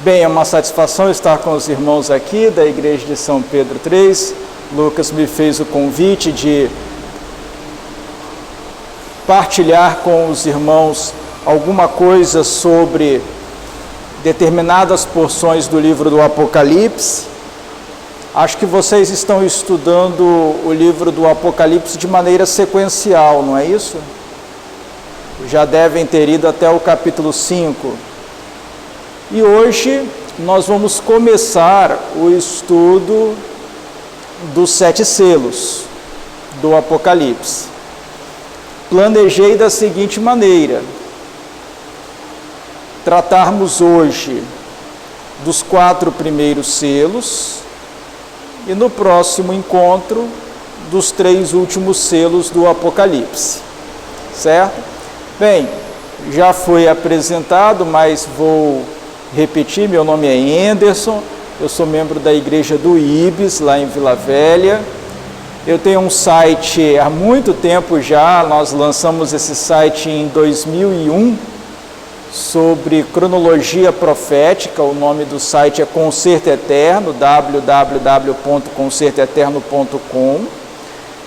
Bem, é uma satisfação estar com os irmãos aqui da Igreja de São Pedro III. Lucas me fez o convite de partilhar com os irmãos alguma coisa sobre determinadas porções do livro do Apocalipse. Acho que vocês estão estudando o livro do Apocalipse de maneira sequencial, não é isso? Já devem ter ido até o capítulo 5. E hoje nós vamos começar o estudo dos 7 selos do Apocalipse. Planejei da seguinte maneira: tratarmos hoje dos 4 primeiros selos e no próximo encontro dos 3 últimos selos do Apocalipse, certo? Bem, já foi apresentado, mas vou repetir. Meu nome é Anderson, eu sou membro da Igreja do Ibis, lá em Vila Velha. Eu tenho um site há muito tempo já, nós lançamos esse site em 2001, sobre cronologia profética. O nome do site é Concerto Eterno, www.concertoeterno.com.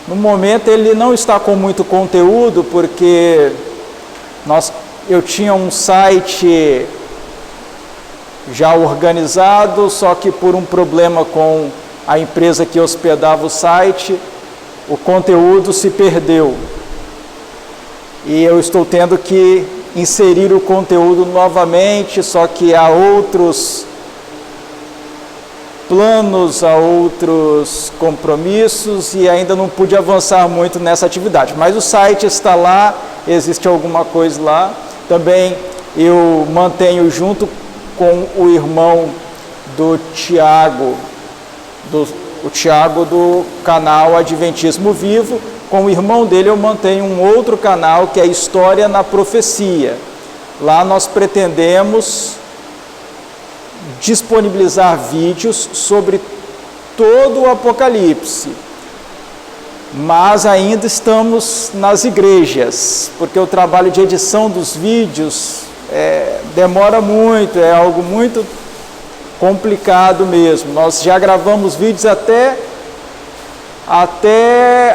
No momento ele não está com muito conteúdo, porque eu tinha um site já organizado, só que por um problema com a empresa que hospedava o site, o conteúdo se perdeu. E eu estou tendo que inserir o conteúdo novamente, só que há outros planos, há outros compromissos e ainda não pude avançar muito nessa atividade. Mas o site está lá, existe alguma coisa lá. Também eu mantenho junto com o irmão do Tiago, o Tiago do canal Adventismo Vivo. Com o irmão dele eu mantenho um outro canal que é História na Profecia. Lá nós pretendemos disponibilizar vídeos sobre todo o Apocalipse, mas ainda estamos nas igrejas, porque o trabalho de edição dos vídeos demora muito, é algo muito complicado mesmo. Nós já gravamos vídeos até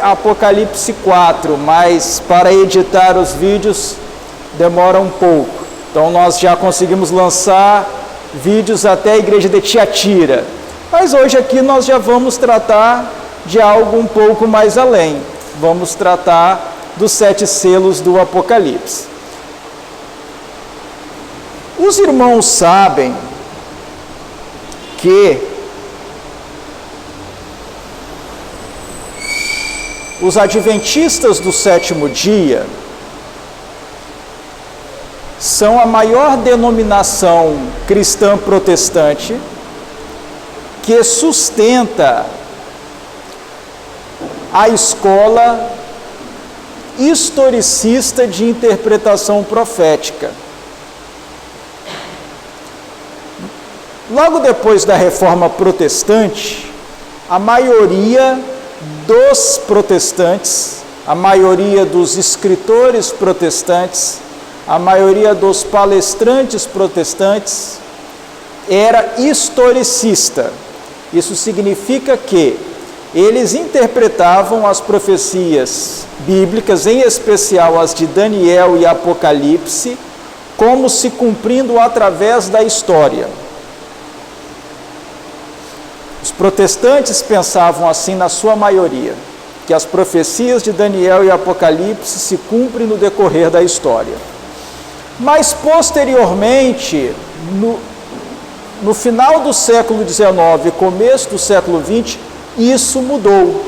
Apocalipse 4, mas para editar os vídeos demora um pouco. Então nós já conseguimos lançar vídeos até a igreja de Tiatira. Mas hoje aqui nós já vamos tratar de algo um pouco mais além. Vamos tratar dos 7 selos do Apocalipse. Os irmãos sabem que os adventistas do 7º dia são a maior denominação cristã protestante que sustenta a escola historicista de interpretação profética. Logo depois da Reforma Protestante, a maioria dos protestantes, a maioria dos escritores protestantes, a maioria dos palestrantes protestantes era historicista. Isso significa que eles interpretavam as profecias bíblicas, em especial as de Daniel e Apocalipse, como se cumprindo através da história. Os protestantes pensavam assim na sua maioria, que as profecias de Daniel e Apocalipse se cumprem no decorrer da história. Mas posteriormente, no final do século XIX e começo do século XX, isso mudou.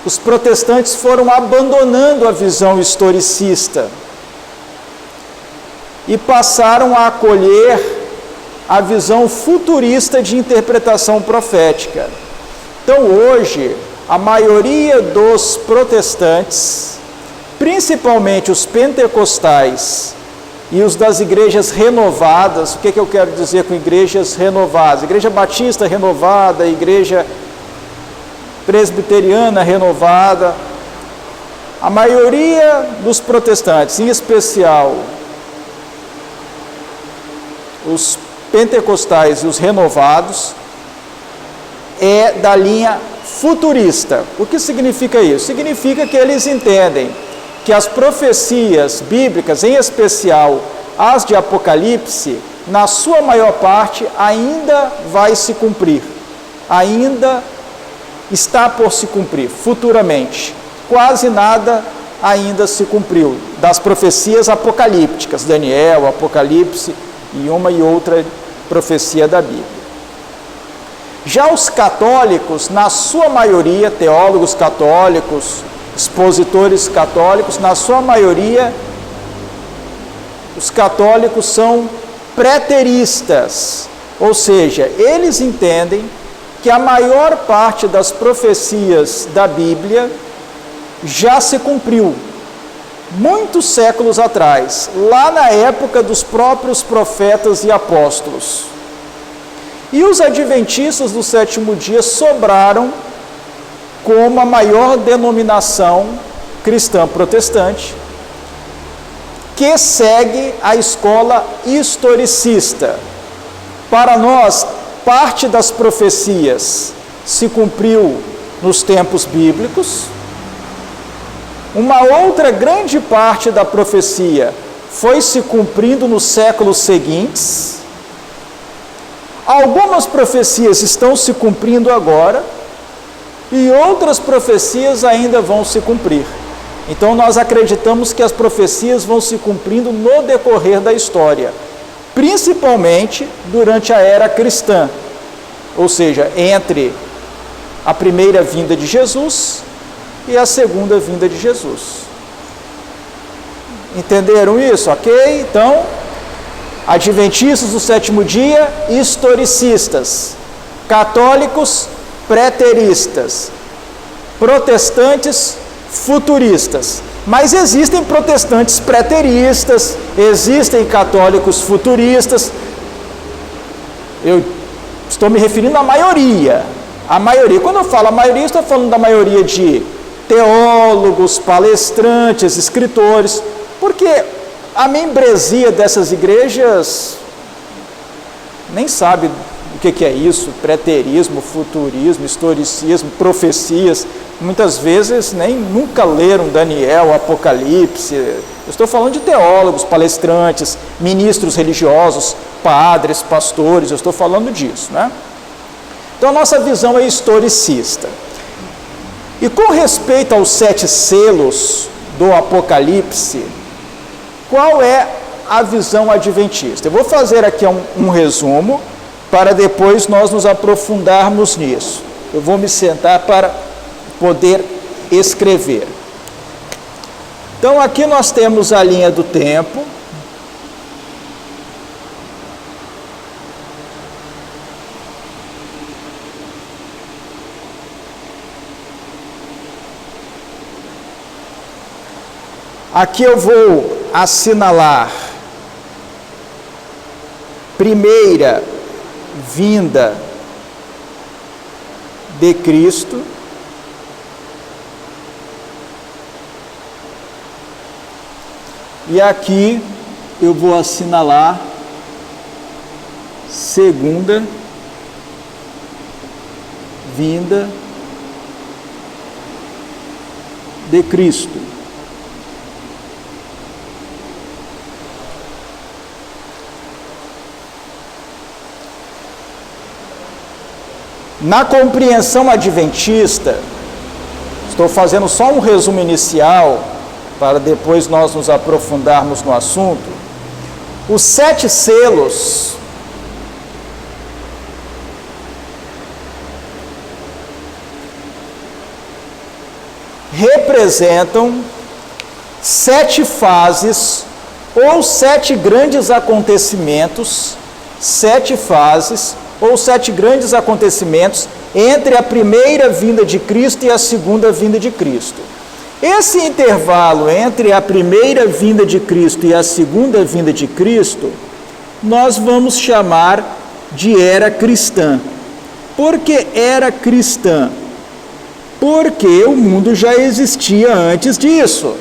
Os protestantes foram abandonando a visão historicista e passaram a acolher a visão futurista de interpretação profética. Então hoje, a maioria dos protestantes, principalmente os pentecostais e os das igrejas renovadas, o que eu quero dizer com igrejas renovadas? Igreja Batista renovada, Igreja Presbiteriana renovada, a maioria dos protestantes, em especial os pentecostais e os renovados é da linha futurista. O que significa isso? Significa que eles entendem que as profecias bíblicas, em especial as de Apocalipse, na sua maior parte ainda vai se cumprir, ainda está por se cumprir, futuramente. Quase nada ainda se cumpriu das profecias apocalípticas, Daniel, Apocalipse e uma e outra profecia da Bíblia. Já os católicos, na sua maioria, teólogos católicos, expositores católicos, na sua maioria, os católicos são preteristas, ou seja, eles entendem que a maior parte das profecias da Bíblia já se cumpriu, muitos séculos atrás, lá na época dos próprios profetas e apóstolos. E os adventistas do sétimo dia sobraram como a maior denominação cristã protestante, que segue a escola historicista. Para nós, parte das profecias se cumpriu nos tempos bíblicos, uma outra grande parte da profecia foi se cumprindo nos séculos seguintes. Algumas profecias estão se cumprindo agora e outras profecias ainda vão se cumprir. Então nós acreditamos que as profecias vão se cumprindo no decorrer da história, principalmente durante a era cristã, ou seja, entre a primeira vinda de Jesus e a segunda vinda de Jesus. Entenderam isso? Ok? Então, adventistas do sétimo dia, historicistas, católicos, preteristas, protestantes, futuristas. Mas existem protestantes preteristas, existem católicos futuristas. Eu estou me referindo à maioria. A maioria, quando eu falo a maioria, estou falando da maioria de teólogos, palestrantes, escritores, porque a membresia dessas igrejas nem sabe o que é isso, preterismo, futurismo, historicismo, profecias. Muitas vezes nunca leram Daniel, Apocalipse. Eu estou falando de teólogos, palestrantes, ministros religiosos, padres, pastores, eu estou falando disso, né? Então a nossa visão é historicista. E com respeito aos 7 selos do Apocalipse, qual é a visão adventista? Eu vou fazer aqui um resumo para depois nós nos aprofundarmos nisso. Eu vou me sentar para poder escrever. Então aqui nós temos a linha do tempo. Aqui eu vou assinalar primeira vinda de Cristo, e aqui eu vou assinalar segunda vinda de Cristo. Na compreensão adventista, estou fazendo só um resumo inicial, para depois nós nos aprofundarmos no assunto. Os 7 selos representam 7 fases ou 7 grandes acontecimentos, 7 fases ou 7 grandes acontecimentos entre a primeira vinda de Cristo e a segunda vinda de Cristo. Esse intervalo entre a primeira vinda de Cristo e a segunda vinda de Cristo, nós vamos chamar de era cristã. Por que era cristã? Porque o mundo já existia antes disso.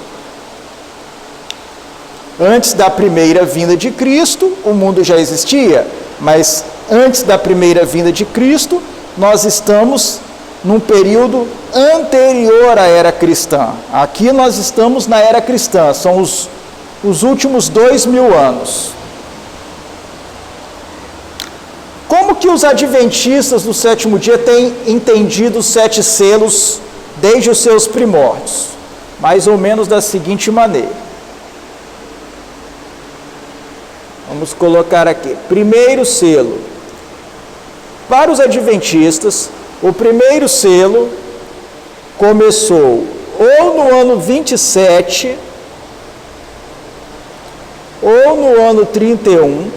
Antes da primeira vinda de Cristo, o mundo já existia. Mas antes da primeira vinda de Cristo, nós estamos num período anterior à era cristã. Aqui nós estamos na era cristã, são os últimos 2000 anos. Como que os adventistas do sétimo dia têm entendido os 7 selos desde os seus primórdios? Mais ou menos da seguinte maneira. Vamos colocar aqui. Primeiro selo. Para os adventistas, o primeiro selo começou ou no ano 27, ou no ano 31.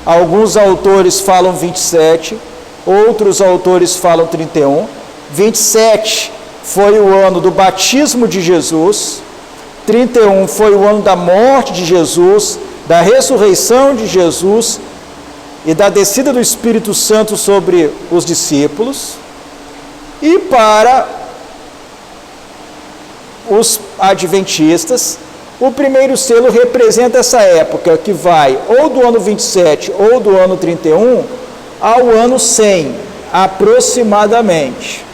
Alguns autores falam 27, outros autores falam 31. 27 foi o ano do batismo de Jesus, 31 foi o ano da morte de Jesus, da ressurreição de Jesus e da descida do Espírito Santo sobre os discípulos. E para os adventistas, o primeiro selo representa essa época que vai ou do ano 27 ou do ano 31 ao ano 100, aproximadamente.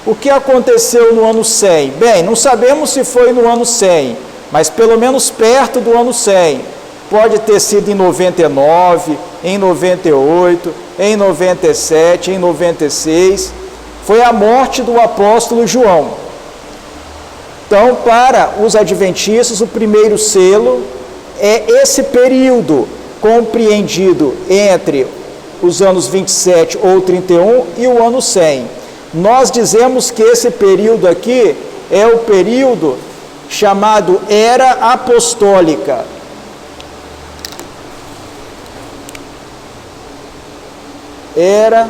O que aconteceu no ano 100? Bem, não sabemos se foi no ano 100, mas pelo menos perto do ano 100. Pode ter sido em 99, em 98, em 97, em 96. Foi a morte do apóstolo João. Então, para os adventistas, o primeiro selo é esse período compreendido entre os anos 27 ou 31 e o ano 100. Nós dizemos que esse período aqui é o período chamado Era Apostólica. Era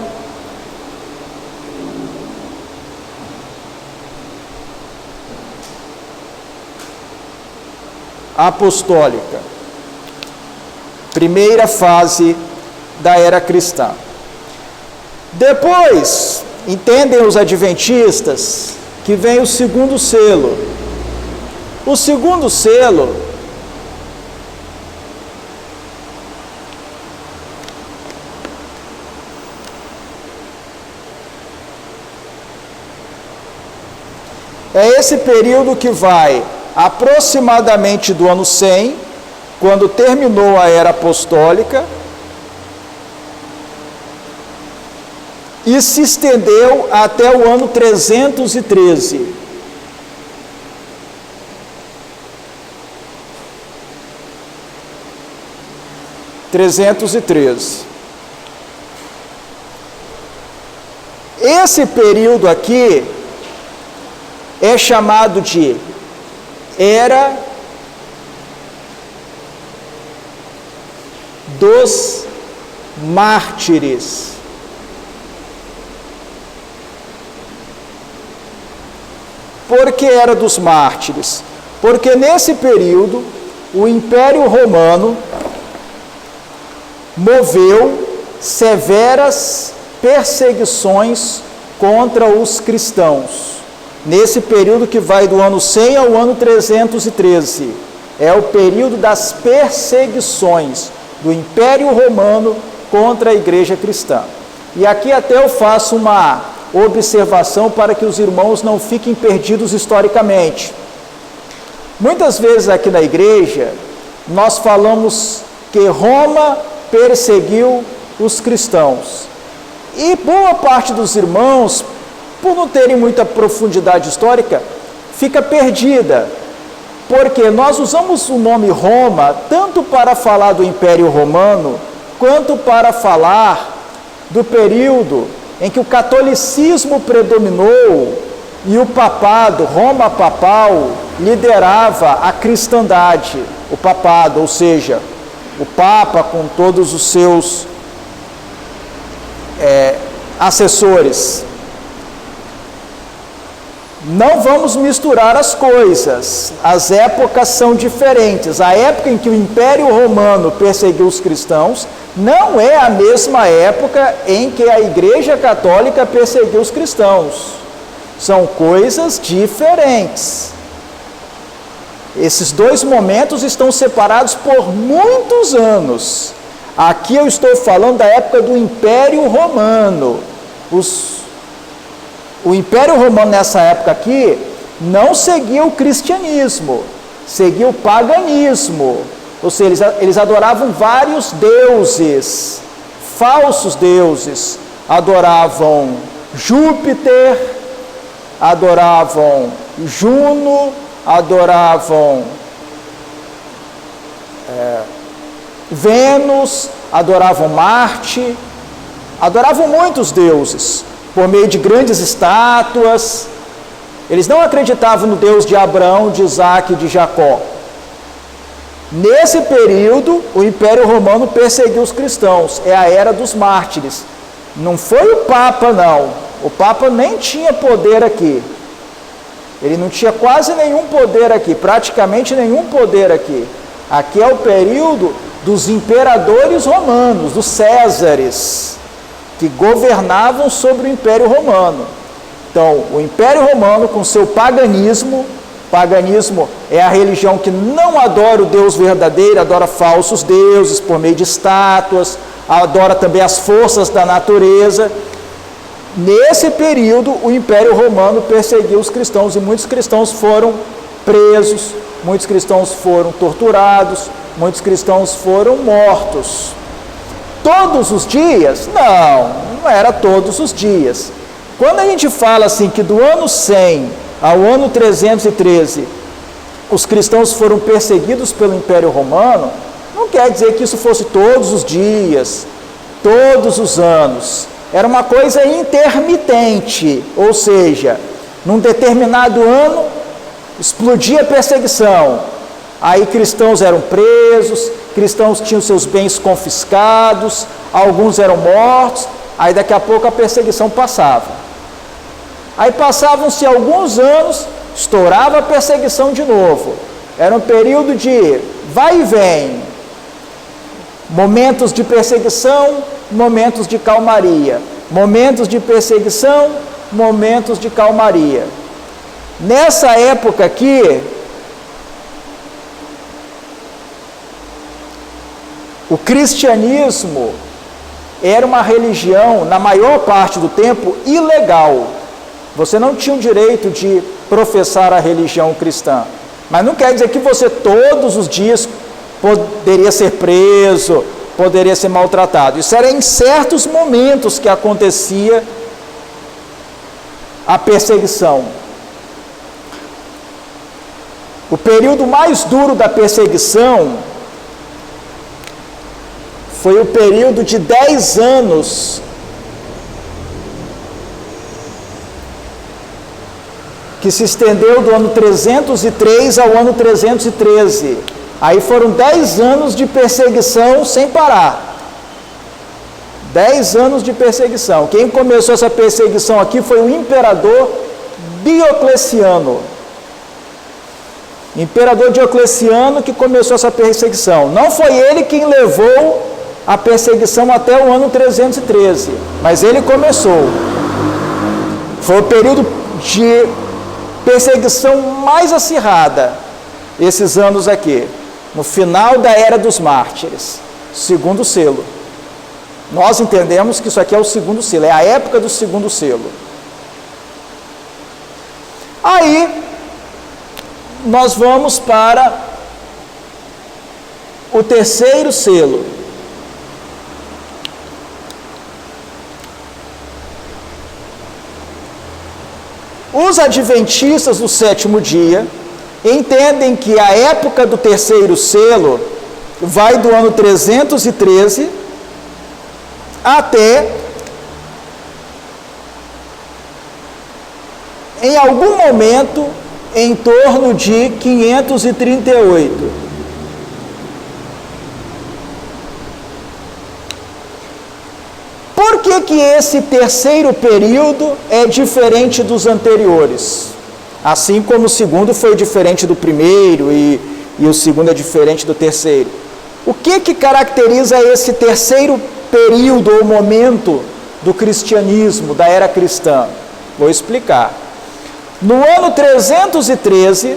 Apostólica. Primeira fase da era cristã. Depois, entendem os adventistas que vem o segundo selo. O segundo selo é esse período que vai aproximadamente do ano 100, quando terminou a era apostólica, e se estendeu até o ano 313. Esse período aqui é chamado de Era dos Mártires. Por que Era dos Mártires? Porque nesse período o Império Romano moveu severas perseguições contra os cristãos. Nesse período que vai do ano 100 ao ano 313, é o período das perseguições do Império Romano contra a igreja cristã. E aqui até eu faço uma observação para que os irmãos não fiquem perdidos historicamente. Muitas vezes aqui na igreja, nós falamos que Roma perseguiu os cristãos. E boa parte dos irmãos, por não terem muita profundidade histórica, fica perdida, porque nós usamos o nome Roma tanto para falar do Império Romano, quanto para falar do período em que o catolicismo predominou e o papado, Roma papal, liderava a cristandade, o papado, ou seja, o Papa com todos os seus assessores. Não vamos misturar as coisas, as épocas são diferentes. A época em que o Império Romano perseguiu os cristãos não é a mesma época em que a Igreja Católica perseguiu os cristãos. São coisas diferentes. Esses dois momentos estão separados por muitos anos. Aqui eu estou falando da época do Império Romano. O Império Romano nessa época aqui não seguia o cristianismo, seguia o paganismo. Ou seja, eles adoravam vários deuses, falsos deuses. Adoravam Júpiter, adoravam Juno, adoravam Vênus, adoravam Marte, adoravam muitos deuses, por meio de grandes estátuas. Eles não acreditavam no Deus de Abraão, de Isaac e de Jacó. Nesse período, o Império Romano perseguiu os cristãos, é a era dos mártires. Não foi o Papa, não. O Papa nem tinha poder aqui. Ele não tinha quase nenhum poder aqui, praticamente nenhum poder aqui. Aqui é o período dos imperadores romanos, dos Césares, que governavam sobre o Império Romano. Então, o Império Romano, com seu paganismo é a religião que não adora o Deus verdadeiro, adora falsos deuses por meio de estátuas, adora também as forças da natureza. Nesse período, o Império Romano perseguiu os cristãos e muitos cristãos foram presos, muitos cristãos foram torturados, muitos cristãos foram mortos. Todos os dias? Não era todos os dias. Quando a gente fala assim que do ano 100 ao ano 313 os cristãos foram perseguidos pelo Império Romano, não quer dizer que isso fosse todos os dias, todos os anos. Era uma coisa intermitente, ou seja, num determinado ano explodia a perseguição. Aí cristãos eram presos, cristãos tinham seus bens confiscados, alguns eram mortos, aí daqui a pouco a perseguição passava. Aí passavam-se alguns anos, estourava a perseguição de novo. Era um período de vai e vem, momentos de perseguição, momentos de calmaria, momentos de perseguição, momentos de calmaria. Nessa época aqui, o cristianismo era uma religião, na maior parte do tempo, ilegal. Você não tinha o direito de professar a religião cristã. Mas não quer dizer que você todos os dias poderia ser preso, poderia ser maltratado. Isso era em certos momentos que acontecia a perseguição. O período mais duro da perseguição foi o período de 10 anos que se estendeu do ano 303 ao ano 313. Aí foram 10 anos de perseguição sem parar. 10 anos de perseguição. Quem começou essa perseguição aqui foi o imperador Diocleciano. Imperador Diocleciano que começou essa perseguição. Não foi ele quem levou a perseguição até o ano 313, mas ele começou. Foi o período de perseguição mais acirrada, esses anos aqui, no final da era dos mártires, segundo selo. Nós entendemos que isso aqui é o segundo selo, é a época do segundo selo. Aí, nós vamos para o terceiro selo. Os adventistas do sétimo dia entendem que a época do terceiro selo vai do ano 313 até, em algum momento, em torno de 538. Por que esse terceiro período é diferente dos anteriores? Assim como o segundo foi diferente do primeiro e o segundo é diferente do terceiro. O que caracteriza esse terceiro período ou momento do cristianismo, da era cristã? Vou explicar. No ano 313,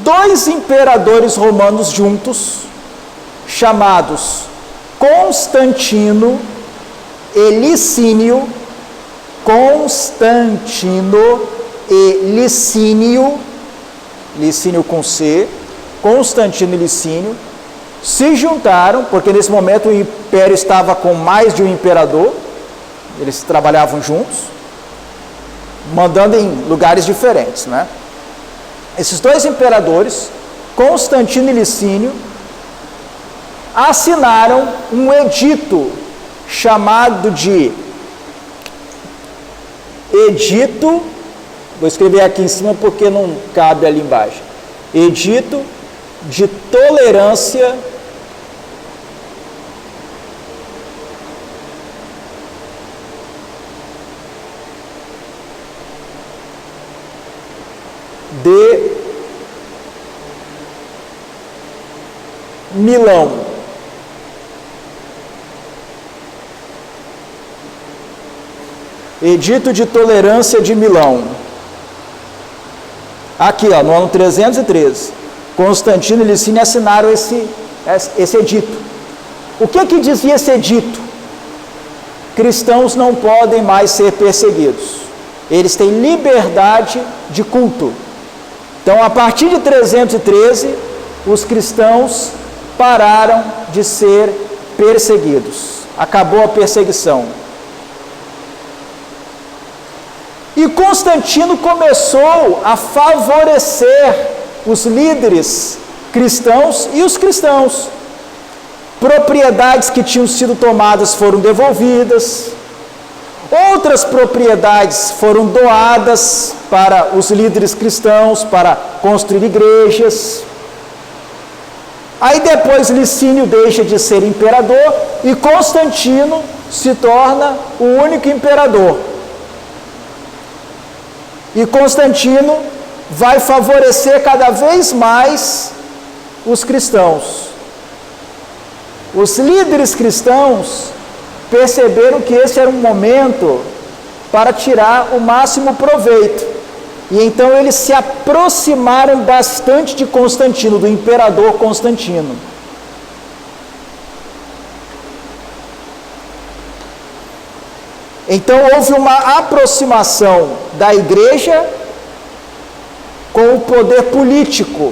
2 imperadores romanos juntos, chamados Constantino e Licínio, Constantino e Licínio, Licínio com C, Constantino e Licínio, se juntaram, porque nesse momento o império estava com mais de um imperador, eles trabalhavam juntos, mandando em lugares diferentes, né? Esses dois imperadores, Constantino e Licínio, assinaram um edito chamado de Edito, vou escrever aqui em cima porque não cabe ali embaixo, Edito de Tolerância de Milão. Edito de Tolerância de Milão. Aqui, ó, no ano 313, Constantino e Licínio assinaram esse edito. O que dizia esse edito? Cristãos não podem mais ser perseguidos. Eles têm liberdade de culto. Então, a partir de 313, os cristãos pararam de ser perseguidos. Acabou a perseguição. E Constantino começou a favorecer os líderes cristãos e os cristãos. Propriedades que tinham sido tomadas foram devolvidas, outras propriedades foram doadas para os líderes cristãos, para construir igrejas. Aí depois Licínio deixa de ser imperador e Constantino se torna o único imperador. E Constantino vai favorecer cada vez mais os cristãos. Os líderes cristãos perceberam que esse era um momento para tirar o máximo proveito. E então eles se aproximaram bastante de Constantino, do imperador Constantino. Então houve uma aproximação da igreja com o poder político,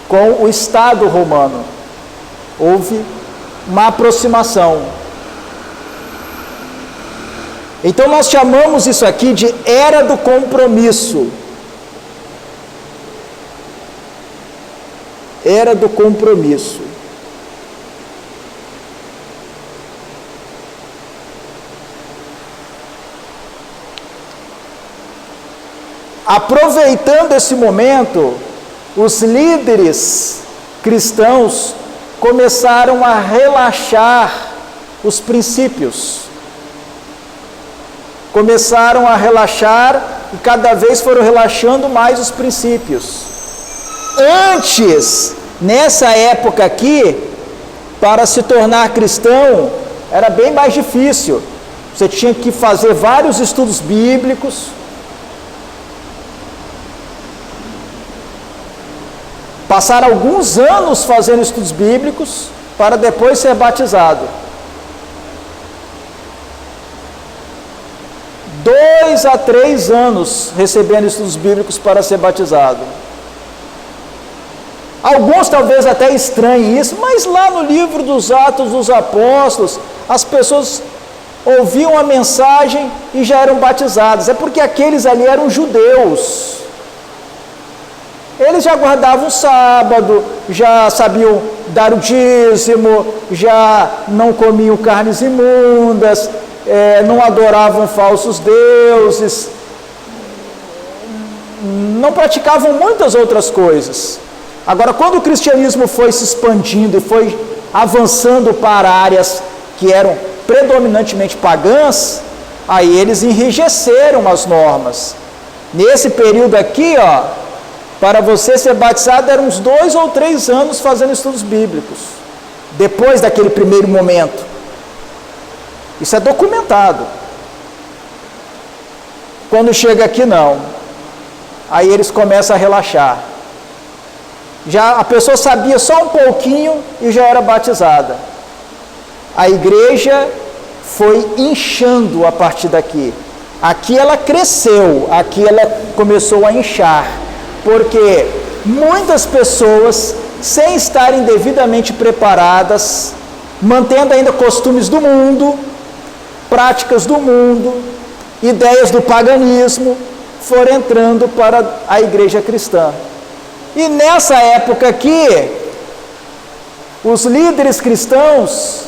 com o Estado romano. Houve uma aproximação. Então nós chamamos isso aqui de Era do Compromisso. Era do Compromisso. Aproveitando esse momento, os líderes cristãos começaram a relaxar os princípios. Começaram a relaxar e cada vez foram relaxando mais os princípios. Antes, nessa época aqui, para se tornar cristão, era bem mais difícil. Você tinha que fazer vários estudos bíblicos, passar alguns anos fazendo estudos bíblicos para depois ser batizado. 2 a 3 anos recebendo estudos bíblicos para ser batizado. Alguns talvez até estranhem isso, mas lá no livro dos Atos dos Apóstolos, as pessoas ouviam a mensagem e já eram batizadas. É porque aqueles ali eram judeus. Eles já guardavam o sábado, já sabiam dar o dízimo, já não comiam carnes imundas, não adoravam falsos deuses, não praticavam muitas outras coisas. Agora, quando o cristianismo foi se expandindo e foi avançando para áreas que eram predominantemente pagãs, aí eles enrijeceram as normas. Nesse período aqui, para você ser batizado, eram uns 2 ou 3 anos fazendo estudos bíblicos, depois daquele primeiro momento. Isso é documentado. Quando chega aqui, não. Aí eles começam a relaxar. Já a pessoa sabia só um pouquinho e já era batizada. A igreja foi inchando a partir daqui. Aqui ela cresceu, aqui ela começou a inchar, porque muitas pessoas, sem estarem devidamente preparadas, mantendo ainda costumes do mundo, práticas do mundo, ideias do paganismo, foram entrando para a igreja cristã. E nessa época aqui, os líderes cristãos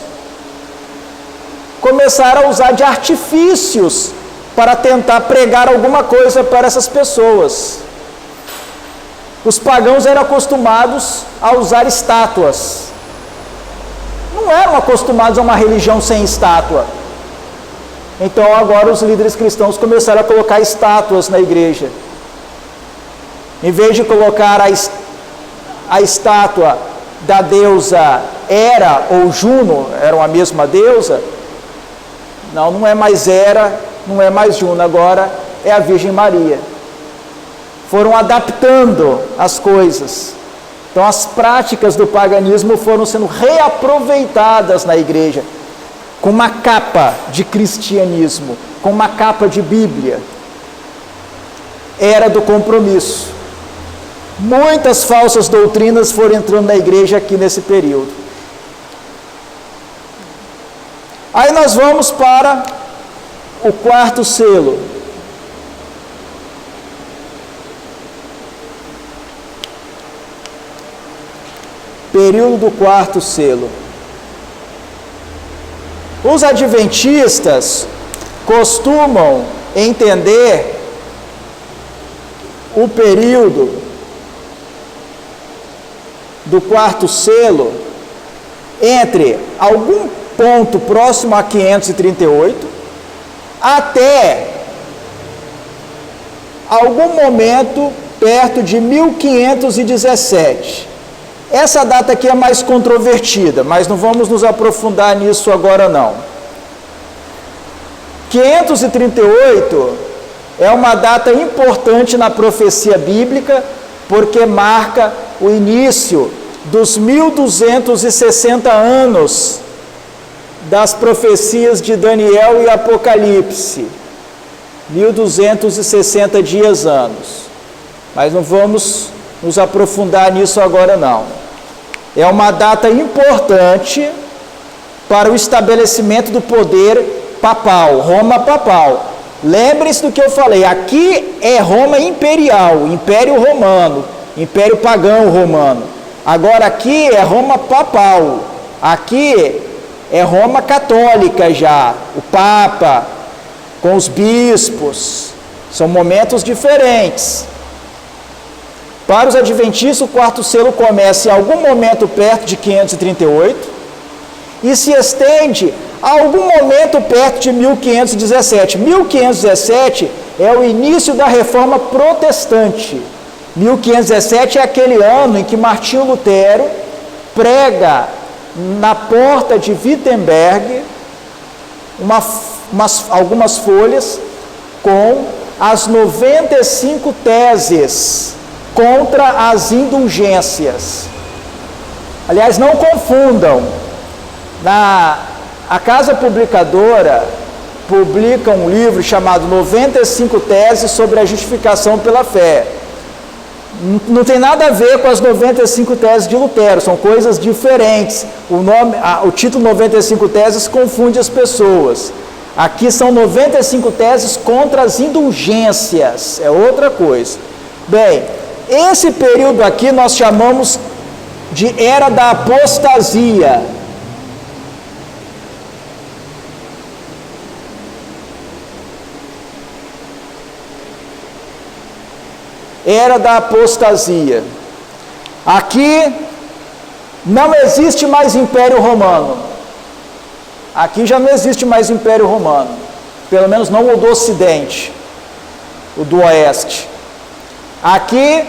começaram a usar de artifícios para tentar pregar alguma coisa para essas pessoas. Os pagãos eram acostumados a usar estátuas. Não eram acostumados a uma religião sem estátua. Então agora os líderes cristãos começaram a colocar estátuas na igreja. Em vez de colocar a estátua da deusa Hera ou Juno, eram a mesma deusa, não é mais Hera, não é mais Juno, agora é a Virgem Maria. Foram adaptando as coisas. Então as práticas do paganismo foram sendo reaproveitadas na igreja, com uma capa de cristianismo, com uma capa de Bíblia. Era do compromisso. Muitas falsas doutrinas foram entrando na igreja aqui nesse período. Aí nós vamos para o quarto selo. Período do quarto selo. Os adventistas costumam entender o período do quarto selo entre algum ponto próximo a 538 até algum momento perto de 1517. Essa data aqui é mais controvertida, mas não vamos nos aprofundar nisso agora não. 538 é uma data importante na profecia bíblica, porque marca o início dos 1260 anos das profecias de Daniel e Apocalipse. 1260 dias anos. Mas não vamos nos aprofundar nisso agora não. É uma data importante para o estabelecimento do poder papal, Roma papal. Lembrem-se do que eu falei, aqui é Roma imperial, Império Romano, Império Pagão Romano. Agora aqui é Roma papal, aqui é Roma católica já, o Papa, com os bispos, são momentos diferentes. Para os adventistas, o quarto selo começa em algum momento perto de 538 e se estende a algum momento perto de 1517. 1517 é o início da Reforma Protestante. 1517 é aquele ano em que Martinho Lutero prega na porta de Wittenberg algumas folhas com as 95 teses contra as indulgências. Aliás, não confundam, a casa publicadora publica um livro chamado 95 Teses sobre a Justificação pela Fé. Não tem nada a ver com as 95 teses de Lutero, são coisas diferentes. O título 95 Teses confunde as pessoas. Aqui são 95 teses contra as indulgências, é outra coisa. Bem, esse período aqui nós chamamos de Era da Apostasia. Era da Apostasia. Aqui não existe mais Império Romano. Aqui já não existe mais Império Romano. Pelo menos não o do Ocidente, o do Oeste. Aqui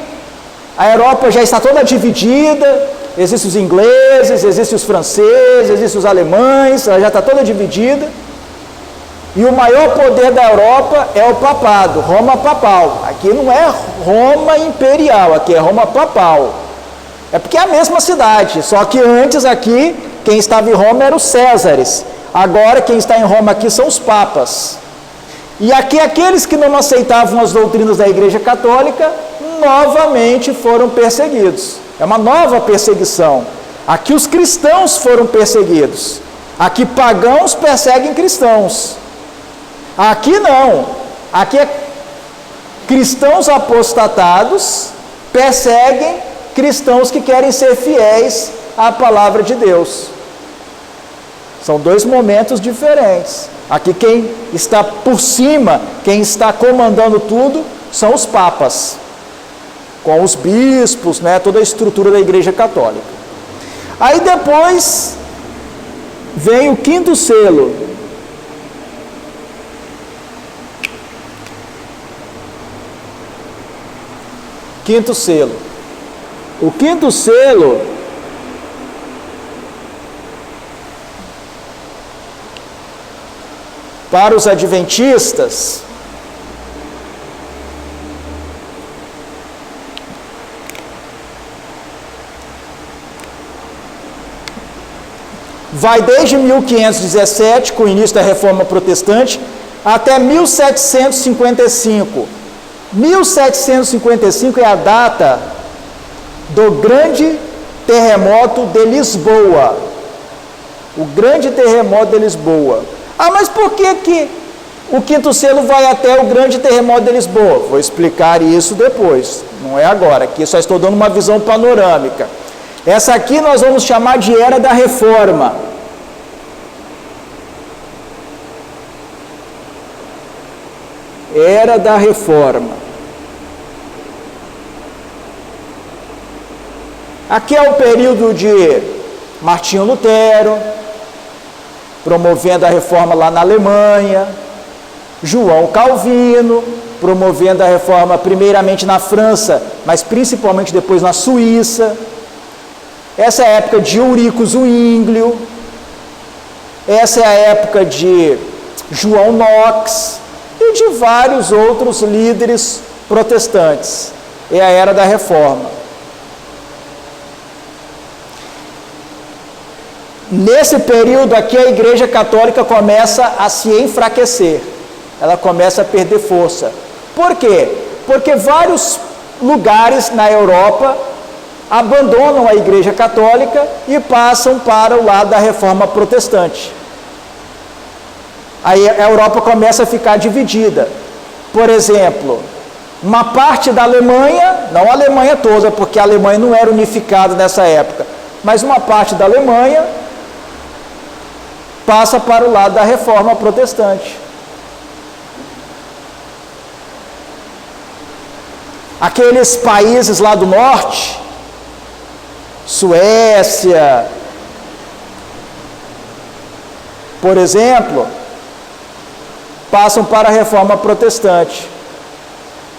a Europa já está toda dividida, existem os ingleses, existem os franceses, existem os alemães, ela já está toda dividida. E o maior poder da Europa é o papado, Roma papal. Aqui não é Roma imperial, aqui é Roma papal. É porque é a mesma cidade, só que antes aqui, quem estava em Roma eram os Césares. Agora, quem está em Roma aqui são os papas. E aqui, aqueles que não aceitavam as doutrinas da Igreja Católica, novamente foram perseguidos. É uma nova perseguição. Aqui os cristãos foram perseguidos. Aqui pagãos perseguem cristãos. Aqui não. Aqui é cristãos apostatados perseguem cristãos que querem ser fiéis à palavra de Deus. São dois momentos diferentes. Aqui quem está por cima, quem está comandando tudo, são os papas, com os bispos, né, toda a estrutura da Igreja Católica. Aí depois vem o quinto selo. Quinto selo. O quinto selo para os adventistas vai desde 1517, com o início da Reforma Protestante, até 1755. 1755 é a data do grande terremoto de Lisboa. O grande terremoto de Lisboa. Ah, mas por que o quinto selo vai até o grande terremoto de Lisboa? Vou explicar isso depois, não é agora. Aqui só estou dando uma visão panorâmica. Essa aqui nós vamos chamar de Era da Reforma. Era da Reforma. Aqui é o período de Martinho Lutero, promovendo a reforma lá na Alemanha, João Calvino, promovendo a reforma primeiramente na França, mas principalmente depois na Suíça. Essa é a época de Eurico Zwinglio, essa é a época de João Knox e de vários outros líderes protestantes. É a Era da Reforma. Nesse período aqui, a Igreja Católica começa a se enfraquecer, ela começa a perder força. Por quê? Porque vários lugares na Europa abandonam a Igreja Católica e passam para o lado da Reforma Protestante. Aí a Europa começa a ficar dividida. Por exemplo, uma parte da Alemanha, não a Alemanha toda, porque a Alemanha não era unificada nessa época, mas uma parte da Alemanha passa para o lado da Reforma Protestante. Aqueles países lá do norte, Suécia, por exemplo, passam para a Reforma Protestante.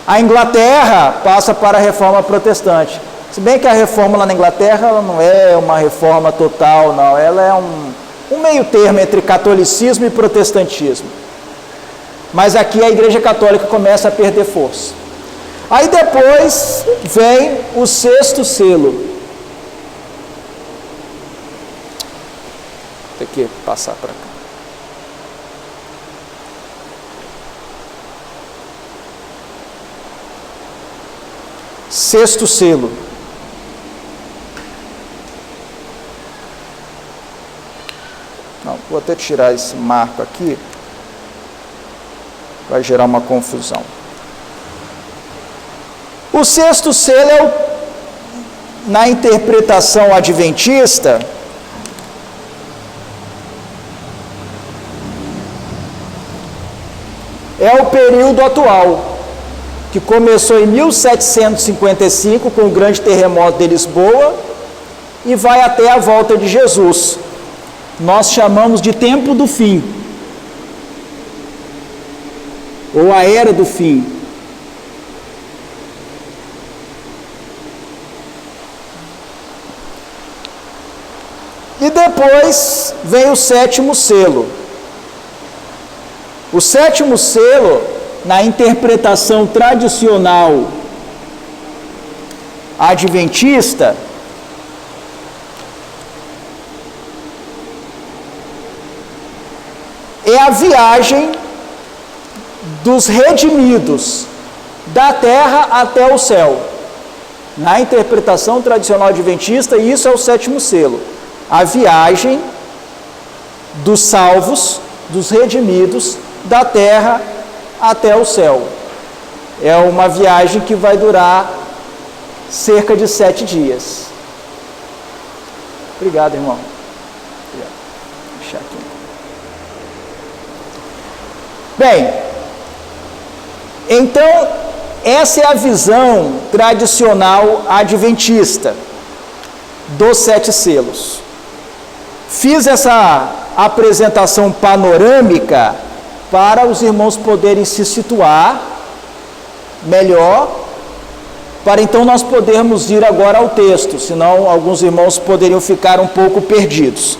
A Inglaterra passa para a Reforma Protestante. Se bem que a reforma lá na Inglaterra ela não é uma reforma total, não. Ela é um meio termo entre catolicismo e protestantismo. Mas aqui a Igreja Católica começa a perder força. Aí depois vem o sexto selo. Tem que passar para cá. Sexto selo. Não, vou até tirar esse marco aqui. Vai gerar uma confusão. O sexto selo é na interpretação adventista, é o período atual, que começou em 1755 com o grande terremoto de Lisboa e vai até a volta de Jesus. Nós chamamos de tempo do fim, ou a era do fim. E depois vem o sétimo selo. O sétimo selo, na interpretação tradicional adventista, é a viagem dos redimidos da terra até o céu. Na interpretação tradicional adventista, isso é o sétimo selo. A viagem dos salvos, dos redimidos, da terra até o céu. É uma viagem que vai durar cerca de 7 dias. Obrigado, irmão. Obrigado. Vou deixar aqui. Bem, então, essa é a visão tradicional adventista dos 7 selos. Fiz essa apresentação panorâmica para os irmãos poderem se situar melhor, para então nós podermos ir agora ao texto, senão alguns irmãos poderiam ficar um pouco perdidos.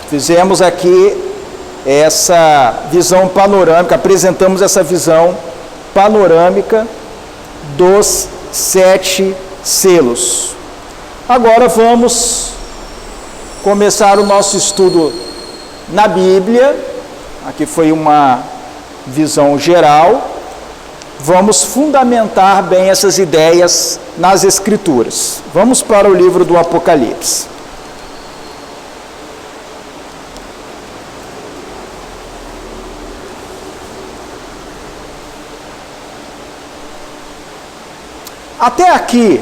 Fizemos aqui essa visão panorâmica, apresentamos essa visão panorâmica dos 7 selos. Agora vamos começar o nosso estudo na Bíblia. Aqui foi uma visão geral. Vamos fundamentar bem essas ideias nas Escrituras. Vamos para o livro do Apocalipse. Até aqui,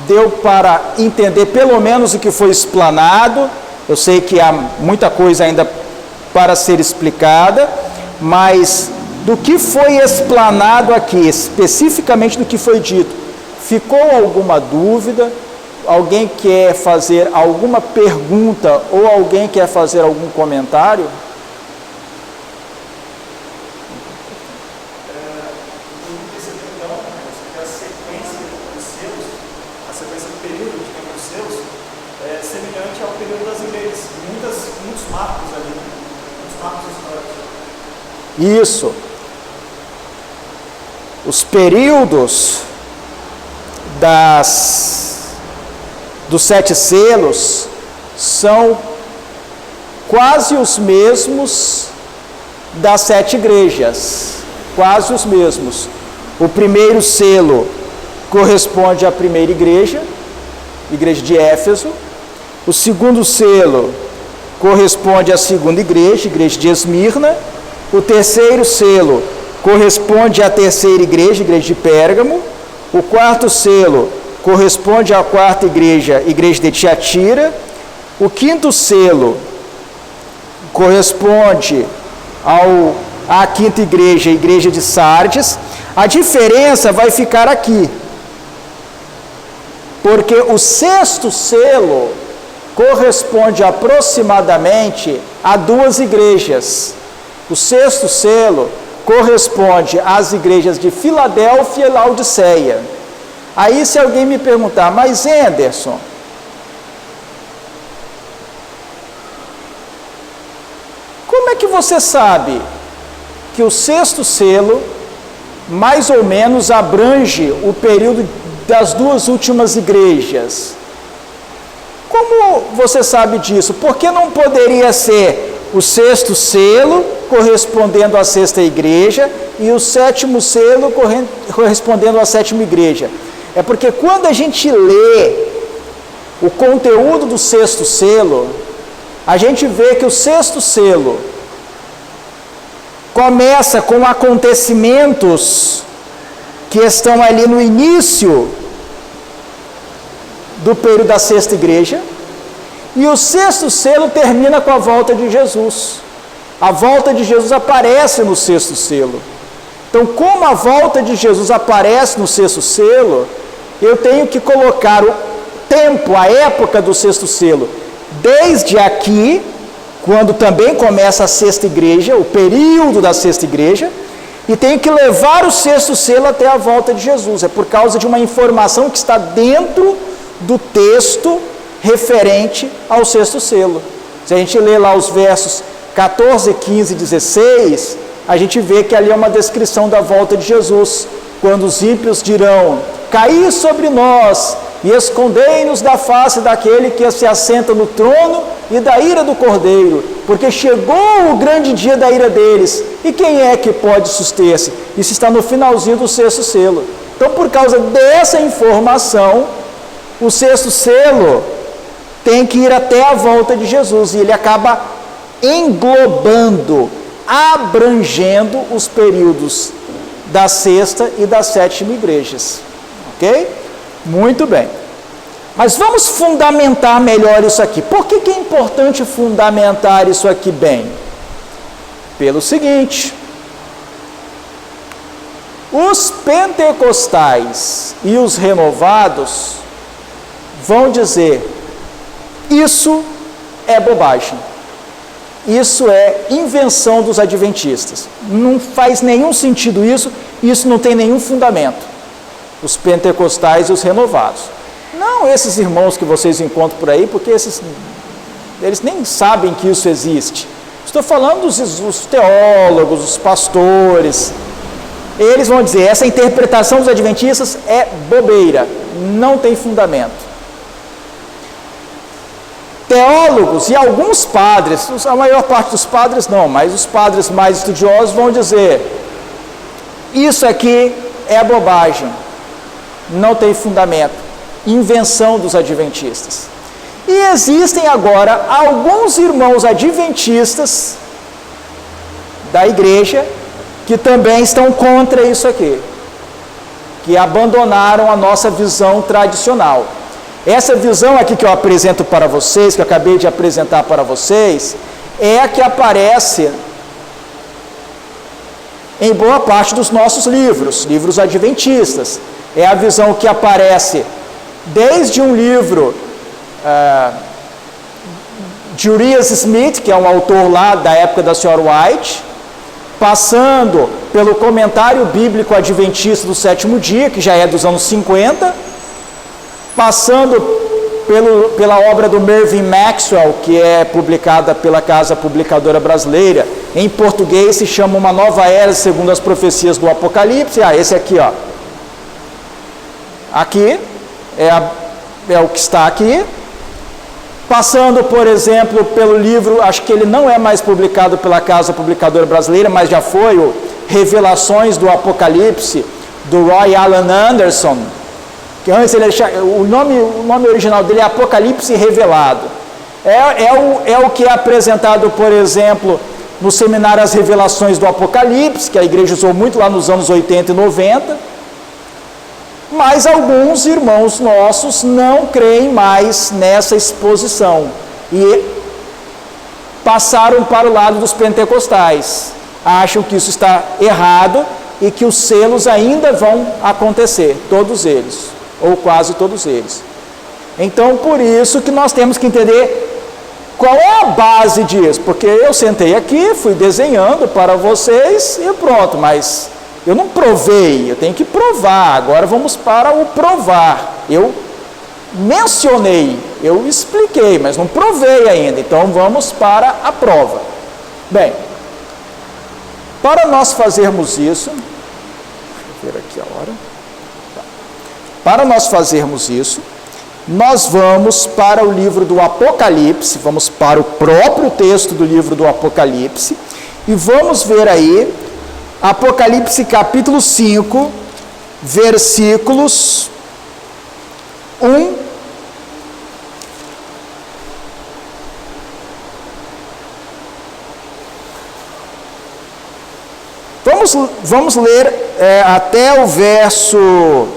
deu para entender pelo menos o que foi explanado. Eu sei que há muita coisa ainda para ser explicada, mas do que foi explanado aqui, especificamente do que foi dito, ficou alguma dúvida? Alguém quer fazer alguma pergunta ou alguém quer fazer algum comentário? Isso. Os períodos dos 7 selos são quase os mesmos das 7 igrejas. Quase os mesmos. O primeiro selo corresponde à primeira igreja, igreja de Éfeso. O segundo selo corresponde à segunda igreja, igreja de Esmirna. O terceiro selo corresponde à terceira igreja, igreja de Pérgamo. O quarto selo corresponde à quarta igreja, igreja de Tiatira. O quinto selo corresponde à quinta igreja, igreja de Sardes. A diferença vai ficar aqui, porque o sexto selo corresponde aproximadamente a 2 igrejas. O sexto selo corresponde às igrejas de Filadélfia e Laodiceia. Aí se alguém me perguntar, mas Anderson, como é que você sabe que o sexto selo mais ou menos abrange o período das 2 últimas igrejas? Como você sabe disso? Por que não poderia ser o sexto selo correspondendo à sexta igreja e o sétimo selo correspondendo à sétima igreja? É porque quando a gente lê o conteúdo do sexto selo, a gente vê que o sexto selo começa com acontecimentos que estão ali no início do período da sexta igreja, e o sexto selo termina com a volta de Jesus. A volta de Jesus aparece no sexto selo. Então, como a volta de Jesus aparece no sexto selo, eu tenho que colocar o tempo, a época do sexto selo, desde aqui, quando também começa a sexta igreja, o período da sexta igreja, e tenho que levar o sexto selo até a volta de Jesus. É por causa de uma informação que está dentro do texto referente ao sexto selo. Se a gente ler lá os versos 14, 15 e 16, a gente vê que ali é uma descrição da volta de Jesus, quando os ímpios dirão: caí sobre nós e escondei-nos da face daquele que se assenta no trono e da ira do Cordeiro, porque chegou o grande dia da ira deles, e quem é que pode suster-se? Isso está no finalzinho do sexto selo. Então, por causa dessa informação, o sexto selo tem que ir até a volta de Jesus, e ele acaba englobando, abrangendo os períodos da sexta e da sétima igrejas. Ok? Muito bem. Mas vamos fundamentar melhor isso aqui. Por que é importante fundamentar isso aqui bem? Pelo seguinte: os pentecostais e os renovados vão dizer: isso é bobagem, isso é invenção dos adventistas, não faz nenhum sentido isso não tem nenhum fundamento. Os pentecostais e os renovados. Não esses irmãos que vocês encontram por aí, porque eles nem sabem que isso existe. Estou falando dos teólogos, os pastores. Eles vão dizer: essa interpretação dos adventistas é bobeira, não tem fundamento. Teólogos e alguns padres, a maior parte dos padres não, mas os padres mais estudiosos vão dizer: isso aqui é bobagem, não tem fundamento, invenção dos adventistas. E existem agora alguns irmãos adventistas da igreja que também estão contra isso aqui, que abandonaram a nossa visão tradicional. Essa visão aqui que eu apresento para vocês, que eu acabei de apresentar para vocês, é a que aparece em boa parte dos nossos livros adventistas. É a visão que aparece desde um livro de Urias Smith, que é um autor lá da época da Sra. White, passando pelo comentário bíblico adventista do sétimo dia, que já é dos anos 50, passando pela obra do Mervyn Maxwell, que é publicada pela Casa Publicadora Brasileira. Em português se chama Uma Nova Era segundo as Profecias do Apocalipse. Esse aqui, ó. Aqui é o que está aqui. Passando, por exemplo, pelo livro, acho que ele não é mais publicado pela Casa Publicadora Brasileira, mas já foi, o Revelações do Apocalipse, do Roy Alan Anderson, que antes o nome original dele é Apocalipse Revelado. É o que é apresentado, por exemplo, no seminário As Revelações do Apocalipse, que a igreja usou muito lá nos anos 80 e 90. Mas alguns irmãos nossos não creem mais nessa exposição e passaram para o lado dos pentecostais. Acham que isso está errado e que os selos ainda vão acontecer, todos eles, ou quase todos eles. Então, por isso que nós temos que entender qual é a base disso, porque eu sentei aqui, fui desenhando para vocês e pronto, mas eu não provei, eu tenho que provar. Agora vamos para o provar. Eu mencionei, eu expliquei, mas não provei ainda, então vamos para a prova. Bem, para nós fazermos isso, deixa eu ver aqui a hora. Para nós fazermos isso, nós vamos para o livro do Apocalipse, vamos para o próprio texto do livro do Apocalipse, e vamos ver aí, Apocalipse capítulo 5, versículos 1 Vamos ler até o verso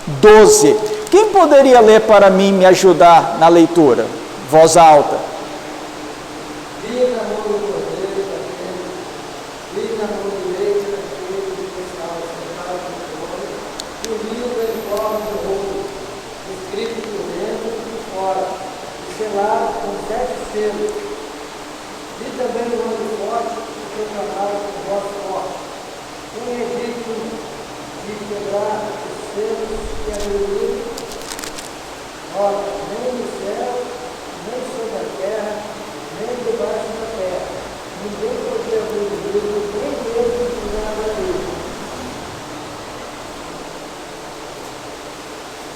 12. Quem poderia ler para mim, me ajudar na leitura? Voz alta.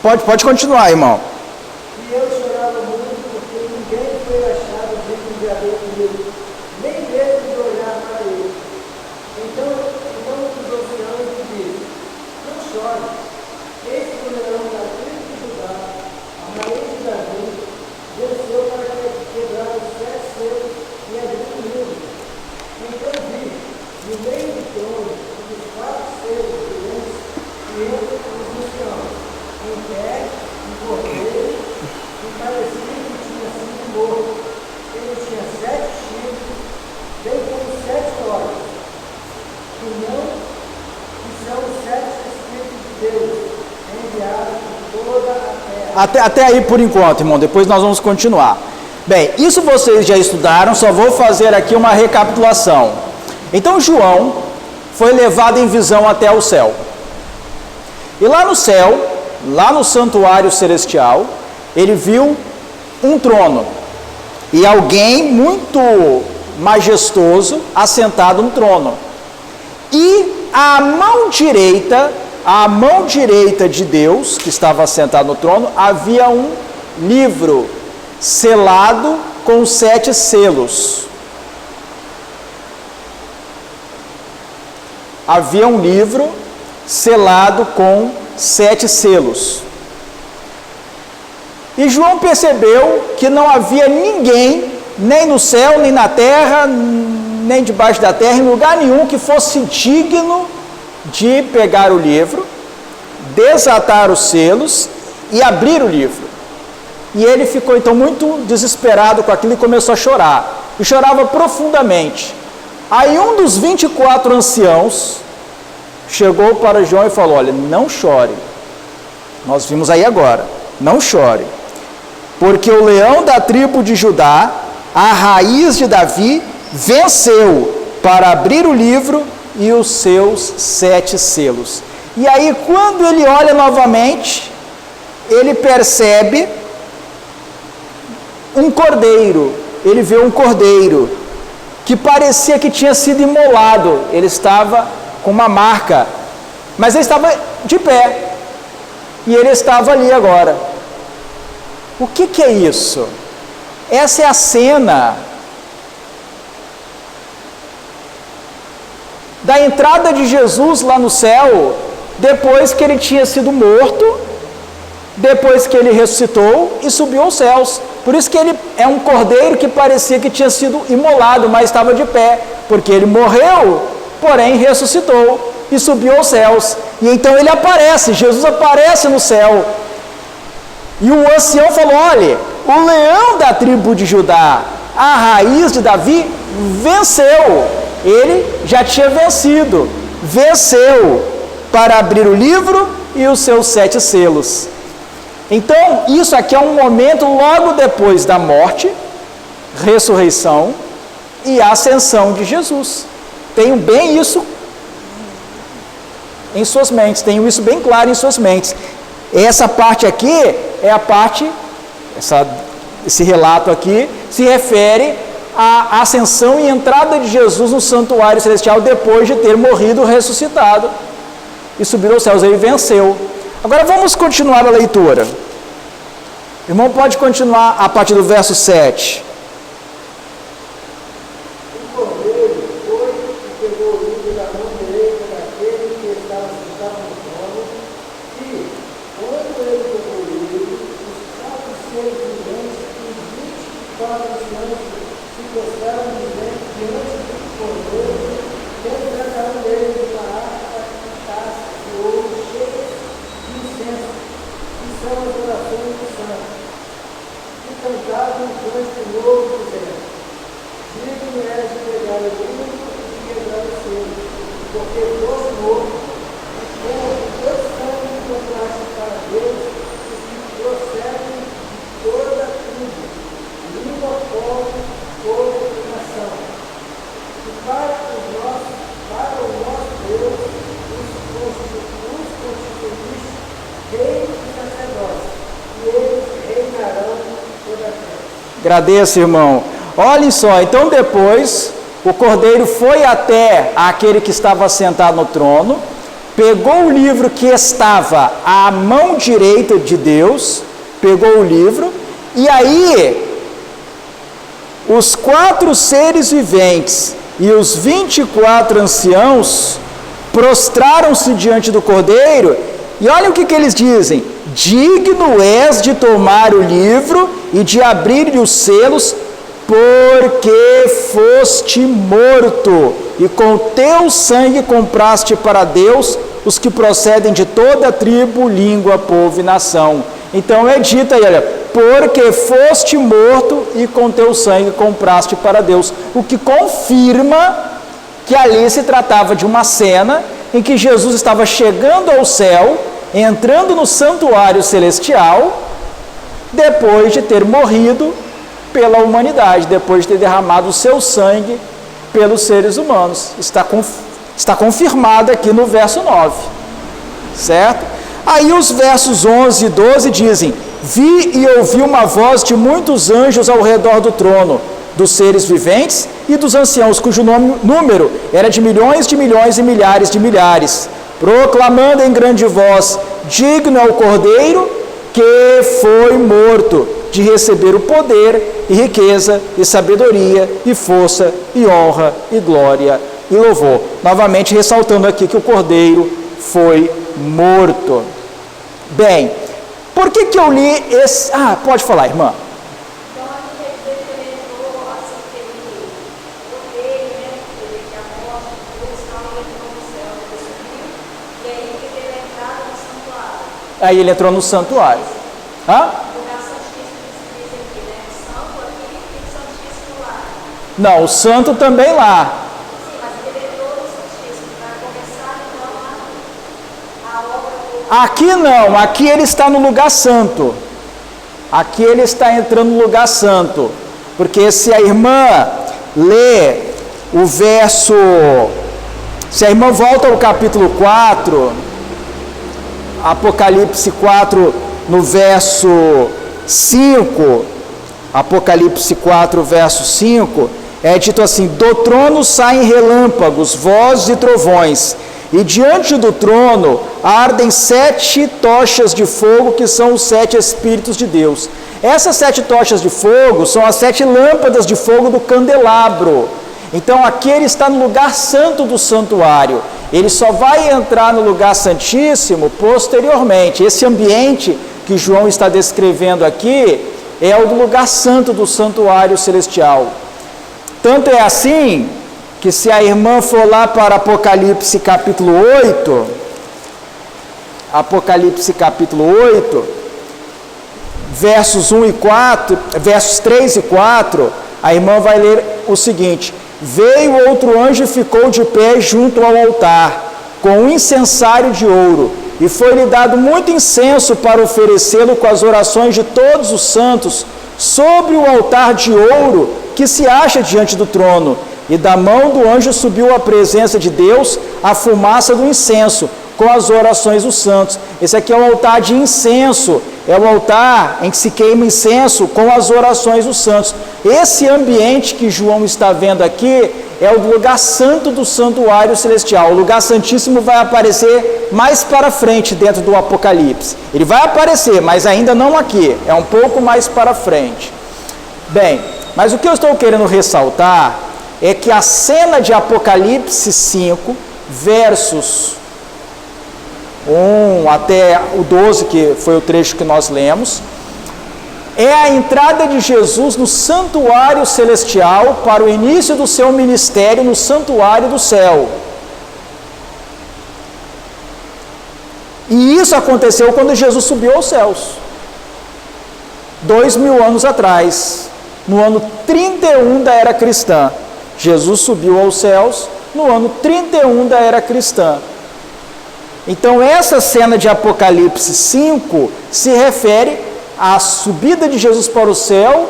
Pode continuar, irmão. E eu chorava muito porque ninguém foi achado digno de haver comigo, nem mesmo de olhar para ele. Então os anciãos me disse: não chore, eis que o leão da tribo de Judá, a raiz de Davi, desceu para quebrar os 7 selos e abrir o livro. Então vi, no meio do trono, dos 4 selos brilhantes, e entre os anciãos, em pé, um cordeiro, que parecia que tinha sido morto. Ele tinha 7 chifres, bem como 7 olhos, que são os 7 Espíritos de Deus, enviados por toda a terra. Até aí por enquanto, irmão, depois nós vamos continuar. Bem, isso vocês já estudaram, só vou fazer aqui uma recapitulação. Então João foi levado em visão até o céu. E lá no céu, lá no santuário celestial, ele viu um trono e alguém muito majestoso assentado no trono. E à mão direita de Deus, que estava assentado no trono, havia um livro selado com 7 selos. Havia um livro selado com 7 selos. E João percebeu que não havia ninguém, nem no céu, nem na terra, nem debaixo da terra, em lugar nenhum que fosse digno de pegar o livro, desatar os selos e abrir o livro. E ele ficou então muito desesperado com aquilo e começou a chorar. E chorava profundamente. Aí um dos 24 anciãos chegou para João e falou: olha, não chore. Nós vimos aí agora, não chore. Porque o leão da tribo de Judá, a raiz de Davi, venceu para abrir o livro e os seus 7 selos. E aí quando ele olha novamente, ele percebe um cordeiro. Ele vê um cordeiro que parecia que tinha sido imolado. Ele estava com uma marca, mas ele estava de pé. E ele estava ali agora. O que é isso? Essa é a cena da entrada de Jesus lá no céu, depois que ele tinha sido morto, depois que ele ressuscitou e subiu aos céus. Por isso que ele é um cordeiro que parecia que tinha sido imolado, mas estava de pé, porque ele morreu, porém ressuscitou e subiu aos céus. E então ele aparece, Jesus aparece no céu. E o ancião falou: olha, o leão da tribo de Judá, a raiz de Davi, venceu. Ele já tinha vencido, venceu para abrir o livro e os seus 7 selos. Então, isso aqui é um momento logo depois da morte, ressurreição e ascensão de Jesus. Tenham bem isso em suas mentes, tenham isso bem claro em suas mentes. Essa parte aqui é a parte, esse relato aqui se refere à ascensão e entrada de Jesus no santuário celestial depois de ter morrido, ressuscitado e subido aos céus. Ele venceu. Agora vamos continuar a leitura. O irmão pode continuar a partir do verso 7. O cordeiro foi e pegou o livro da mão direita daquele que estava sentado no trono, e, quando ele pegou o livro, os 4 seres viventes e 24 anciãos se prostraram diante do cordeiro, tendo cada um deles uma harpa e taças de ouro cheias de incenso, que são as orações dos santos. E cantavam um cântico novo, dizendo: digno és de pegar o livro e de quebrar o selo, porque foste morto, e com teu sangue encontraste para Deus os que procedem de toda a tribo, língua, povo e nação. E para o nosso Deus, os constituíste reis e sacerdotes, e eles reinarão toda a terra. Agradeço, irmão. Olhem só, então depois o cordeiro foi até aquele que estava sentado no trono pegou o livro que estava à mão direita de Deus, pegou o livro, e aí os 4 seres viventes e os 24 anciãos prostraram-se diante do Cordeiro, e olha o que eles dizem: digno és de tomar o livro e de abrir-lhe os selos, porque foste morto, e com teu sangue compraste para Deus os que procedem de toda tribo, língua, povo e nação. Então é dito aí, olha, porque foste morto e com teu sangue compraste para Deus, o que confirma que ali se tratava de uma cena em que Jesus estava chegando ao céu, entrando no santuário celestial, depois de ter morrido pela humanidade, depois de ter derramado o seu sangue pelos seres humanos. Está confirmado aqui no verso 9, certo? Aí os versos 11 e 12 dizem: vi e ouvi uma voz de muitos anjos ao redor do trono, dos seres viventes e dos anciãos, cujo número era de milhões e milhares de milhares, proclamando em grande voz: digno é o Cordeiro que foi morto de receber o poder e riqueza e sabedoria e força e honra e glória e louvor. Novamente ressaltando aqui que o Cordeiro foi morto. Bem, por que eu li esse... Ah, pode falar, irmã. Então, aqui ele decretou assim que ele odeia, né? Ele que a morte, Deus não entrou no céu, ele subiu, e aí que ele entrou no santuário. Aí ele entrou no santuário. Hã? O lugar santíssimo que se diz aqui, né? Santo aqui e santíssimo lá. Não, o santo também lá. Sim, mas ele entrou no santíssimo, para começar então a obra do... Aqui não, aqui ele está no lugar santo. Aqui ele está entrando no lugar santo. Porque se a irmã lê o verso... Se a irmã volta ao capítulo 4, Apocalipse 4, no verso 5, Apocalipse 4, verso 5, é dito assim: do trono saem relâmpagos, vozes e trovões, e diante do trono ardem 7 tochas de fogo, que são os 7 Espíritos de Deus. Essas 7 tochas de fogo são as 7 lâmpadas de fogo do candelabro. Então aqui ele está no lugar santo do santuário. Ele só vai entrar no lugar santíssimo posteriormente. Esse ambiente que João está descrevendo aqui é o do lugar santo do santuário celestial. Tanto é assim que, se a irmã for lá para Apocalipse capítulo 8, Apocalipse capítulo 8, versos 3 e 4, a irmã vai ler o seguinte: veio outro anjo e ficou de pé junto ao altar, com um incensário de ouro, e foi-lhe dado muito incenso para oferecê-lo com as orações de todos os santos sobre o altar de ouro que se acha diante do trono. E da mão do anjo subiu à presença de Deus a fumaça do incenso, com as orações dos santos. Esse aqui é o altar de incenso, é o altar em que se queima incenso com as orações dos santos. Esse ambiente que João está vendo aqui é o lugar santo do santuário celestial. O lugar santíssimo vai aparecer mais para frente dentro do Apocalipse. Ele vai aparecer, mas ainda não aqui, é um pouco mais para frente. Bem, mas o que eu estou querendo ressaltar é que a cena de Apocalipse 5, versos 1 até o 12, que foi o trecho que nós lemos, é a entrada de Jesus no santuário celestial para o início do seu ministério no santuário do céu. E isso aconteceu quando Jesus subiu aos céus, 2000 anos atrás, no ano 31 da era cristã. Jesus subiu aos céus no ano 31 da era cristã. Então essa cena de Apocalipse 5 se refere à subida de Jesus para o céu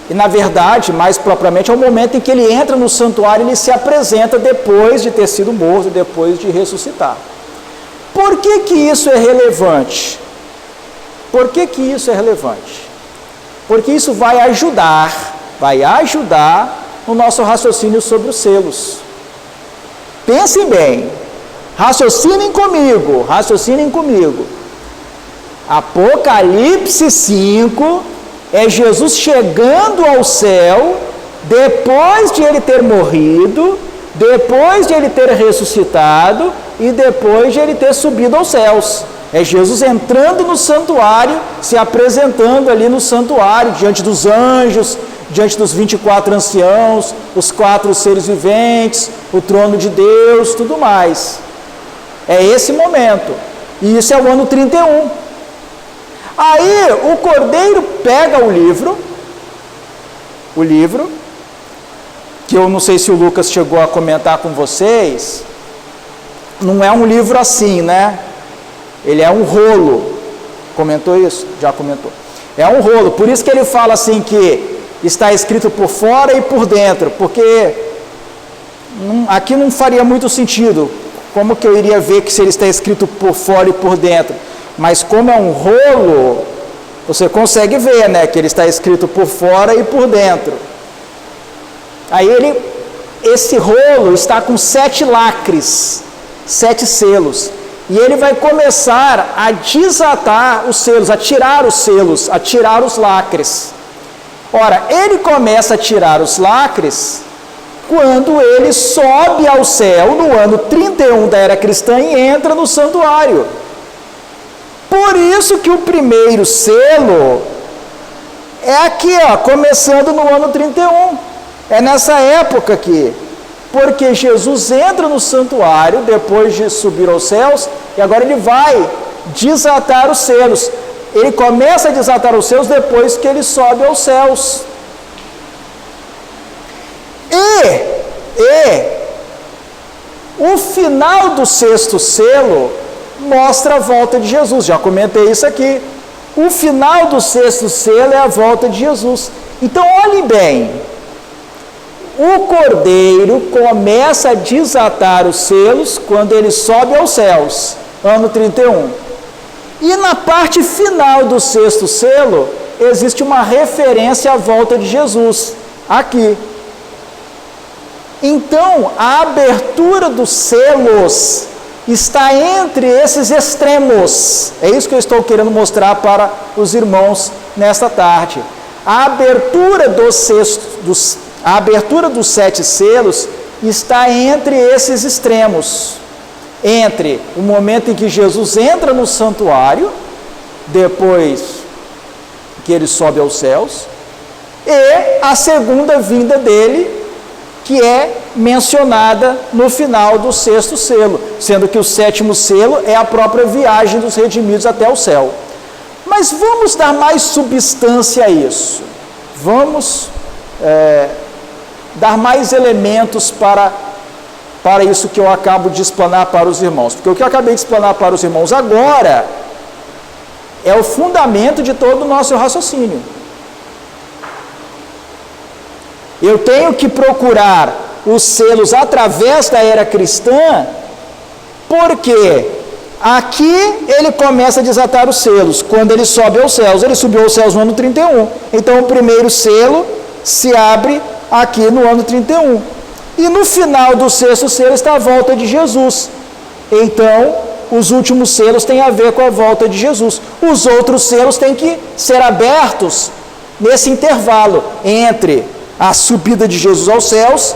e, na verdade, mais propriamente, ao momento em que ele entra no santuário e ele se apresenta depois de ter sido morto, depois de ressuscitar. Por que que isso é relevante? Por que que isso é relevante? Porque isso vai ajudar no nosso raciocínio sobre os selos. Pensem bem, raciocinem comigo. Apocalipse 5 é Jesus chegando ao céu, depois de ele ter morrido, depois de ele ter ressuscitado e depois de ele ter subido aos céus. É Jesus entrando no santuário, se apresentando ali no santuário, diante dos anjos, diante dos 24 anciãos, os 4 seres viventes, o trono de Deus, tudo mais. É esse momento. E isso é o ano 31. Aí o cordeiro pega o livro, que eu não sei se o Lucas chegou a comentar com vocês, não é um livro assim, né? Ele é um rolo. Comentou isso? Já comentou. É um rolo, por isso que ele fala assim que está escrito por fora e por dentro, porque aqui não faria muito sentido. Como que eu iria ver que se ele está escrito por fora e por dentro? Mas como é um rolo, você consegue ver, né, que ele está escrito por fora e por dentro. Aí esse rolo está com 7 lacres, 7 selos. E ele vai começar a desatar os selos, a tirar os selos, a tirar os lacres. Ora, ele começa a tirar os lacres quando ele sobe ao céu no ano 31 da era cristã e entra no santuário. Por isso que o primeiro selo é aqui, ó, começando no ano 31. É nessa época aqui. Porque Jesus entra no santuário depois de subir aos céus e agora ele vai desatar os selos. Ele começa a desatar os selos depois que ele sobe aos céus. E o final do 6º selo mostra a volta de Jesus. Já comentei isso aqui. O final do 6º selo é a volta de Jesus. Então olhem bem. O cordeiro começa a desatar os selos quando ele sobe aos céus, ano 31. E na parte final do 6º selo, existe uma referência à volta de Jesus, aqui. Então, a abertura dos selos está entre esses extremos. É isso que eu estou querendo mostrar para os irmãos nesta tarde. A abertura dos 7 selos está entre esses extremos. Entre o momento em que Jesus entra no santuário, depois que ele sobe aos céus, e a segunda vinda dele, que é mencionada no final do 6º selo, sendo que o 7º selo é a própria viagem dos redimidos até o céu. Mas vamos dar mais substância a isso. Vamos dar mais elementos para isso que eu acabo de explanar para os irmãos. Porque o que eu acabei de explanar para os irmãos agora é o fundamento de todo o nosso raciocínio. Eu tenho que procurar os selos através da era cristã, porque aqui ele começa a desatar os selos, quando ele sobe aos céus. Ele subiu aos céus no ano 31. Então o primeiro selo se abre aqui no ano 31. E no final do 6º selo está a volta de Jesus. Então, os últimos selos têm a ver com a volta de Jesus. Os outros selos têm que ser abertos nesse intervalo entre a subida de Jesus aos céus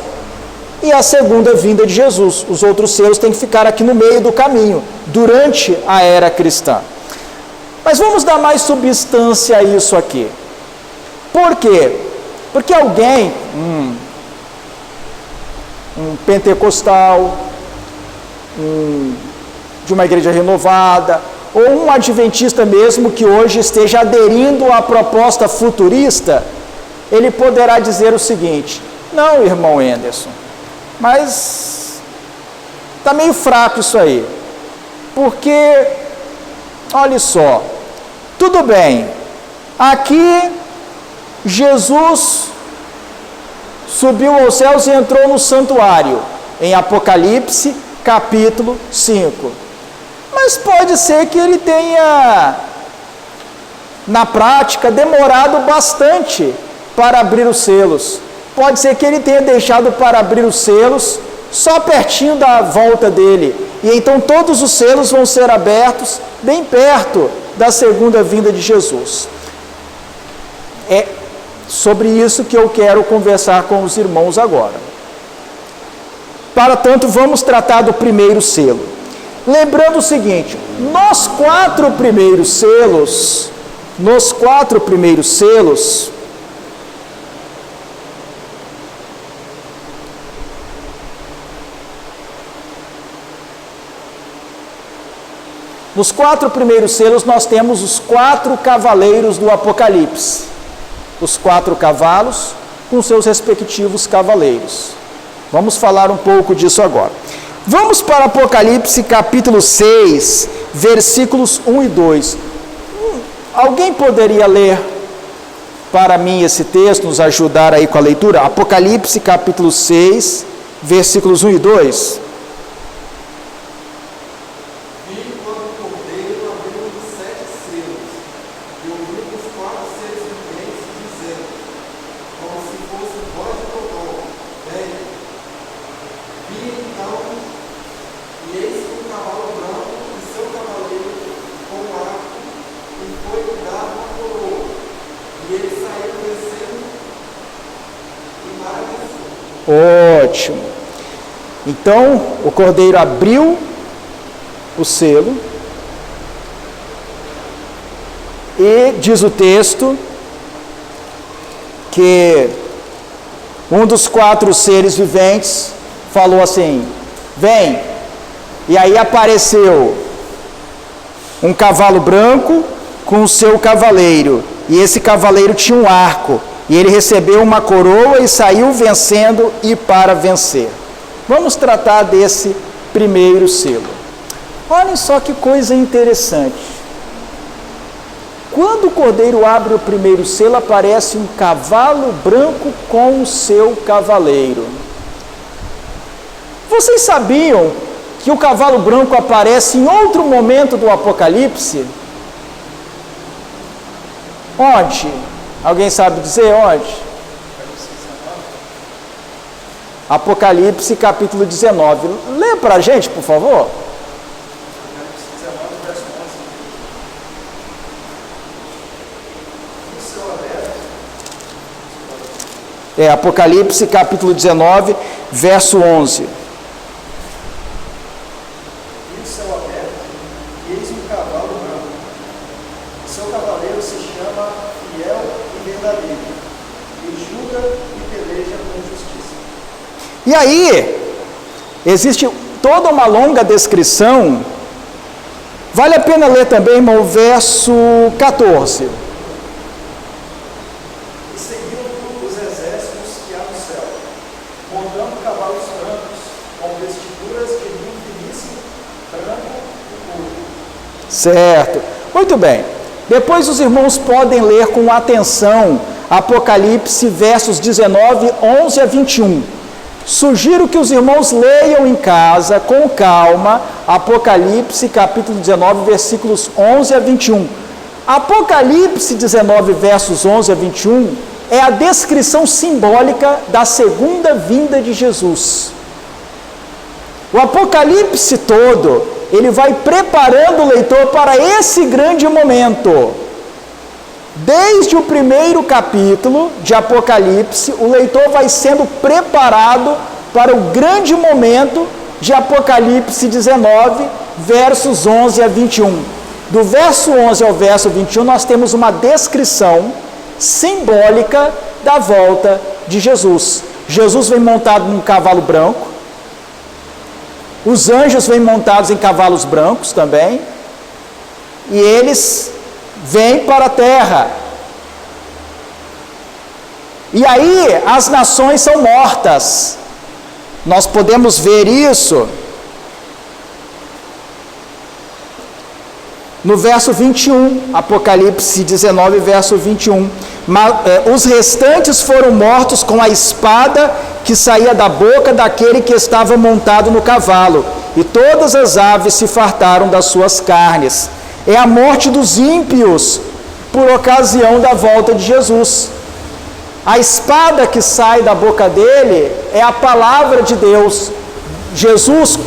e a segunda vinda de Jesus. Os outros selos têm que ficar aqui no meio do caminho, durante a era cristã. Mas vamos dar mais substância a isso aqui. Por quê? Porque alguém, um pentecostal, de uma igreja renovada, ou um adventista mesmo que hoje esteja aderindo à proposta futurista, ele poderá dizer o seguinte: não, irmão Anderson, mas está meio fraco isso aí, porque, olha só, tudo bem, aqui Jesus subiu aos céus e entrou no santuário, em Apocalipse, capítulo 5. Mas pode ser que ele tenha, na prática, demorado bastante para abrir os selos. Pode ser que ele tenha deixado para abrir os selos só pertinho da volta dele. e então todos os selos vão ser abertos bem perto da segunda vinda de Jesus. É sobre isso que eu quero conversar com os irmãos agora. Para tanto, vamos tratar do primeiro selo. Lembrando o seguinte, nos quatro primeiros selos, nós temos os 4 cavaleiros do Apocalipse. Os 4 cavalos com seus respectivos cavaleiros. Vamos falar um pouco disso agora. Vamos para Apocalipse capítulo 6, versículos 1 e 2. Alguém poderia ler para mim esse texto, nos ajudar aí com a leitura? Apocalipse capítulo 6, versículos 1 e 2. Ótimo. Então, o Cordeiro abriu o selo e diz o texto que um dos 4 seres viventes falou assim: vem. E aí apareceu um cavalo branco com o seu cavaleiro, e esse cavaleiro tinha um arco. E ele recebeu uma coroa e saiu vencendo e para vencer. Vamos tratar desse primeiro selo. Olhem só que coisa interessante. Quando o Cordeiro abre o primeiro selo, aparece um cavalo branco com o seu cavaleiro. Vocês sabiam que o cavalo branco aparece em outro momento do Apocalipse? Onde? Alguém sabe dizer onde? Apocalipse capítulo 19. Lê para a gente, por favor. Apocalipse 19, verso 11. Apocalipse capítulo 19, verso 11. E o céu aberto, e eis um cavalo branco. O seu cavaleiro se chama Fiel e Verdadeiro, e julga e peleja com justiça. E aí, existe toda uma longa descrição. Vale a pena ler também, irmão, o verso 14. E seguiam os exércitos que há no céu, montando cavalos brancos, com vestiduras de linho finíssimo, branco e puro. Certo. Muito bem. Depois os irmãos podem ler com atenção Apocalipse versos 19, 11 a 21. Sugiro que os irmãos leiam em casa, com calma, Apocalipse capítulo 19, versículos 11 a 21. Apocalipse 19, versos 11 a 21, é a descrição simbólica da segunda vinda de Jesus. O Apocalipse todo, ele vai preparando o leitor para esse grande momento. Desde o primeiro capítulo de Apocalipse, o leitor vai sendo preparado para o grande momento de Apocalipse 19, versos 11 a 21. Do verso 11 ao verso 21, nós temos uma descrição simbólica da volta de Jesus. Jesus vem montado num cavalo branco, os anjos vêm montados em cavalos brancos também, e eles vêm para a terra. E aí as nações são mortas. Nós podemos ver isso no verso 21, Apocalipse 19, verso 21. Os restantes foram mortos com a espada que saía da boca daquele que estava montado no cavalo, e todas as aves se fartaram das suas carnes. É a morte dos ímpios por ocasião da volta de Jesus. A espada que sai da boca dele é a palavra de Deus. Jesus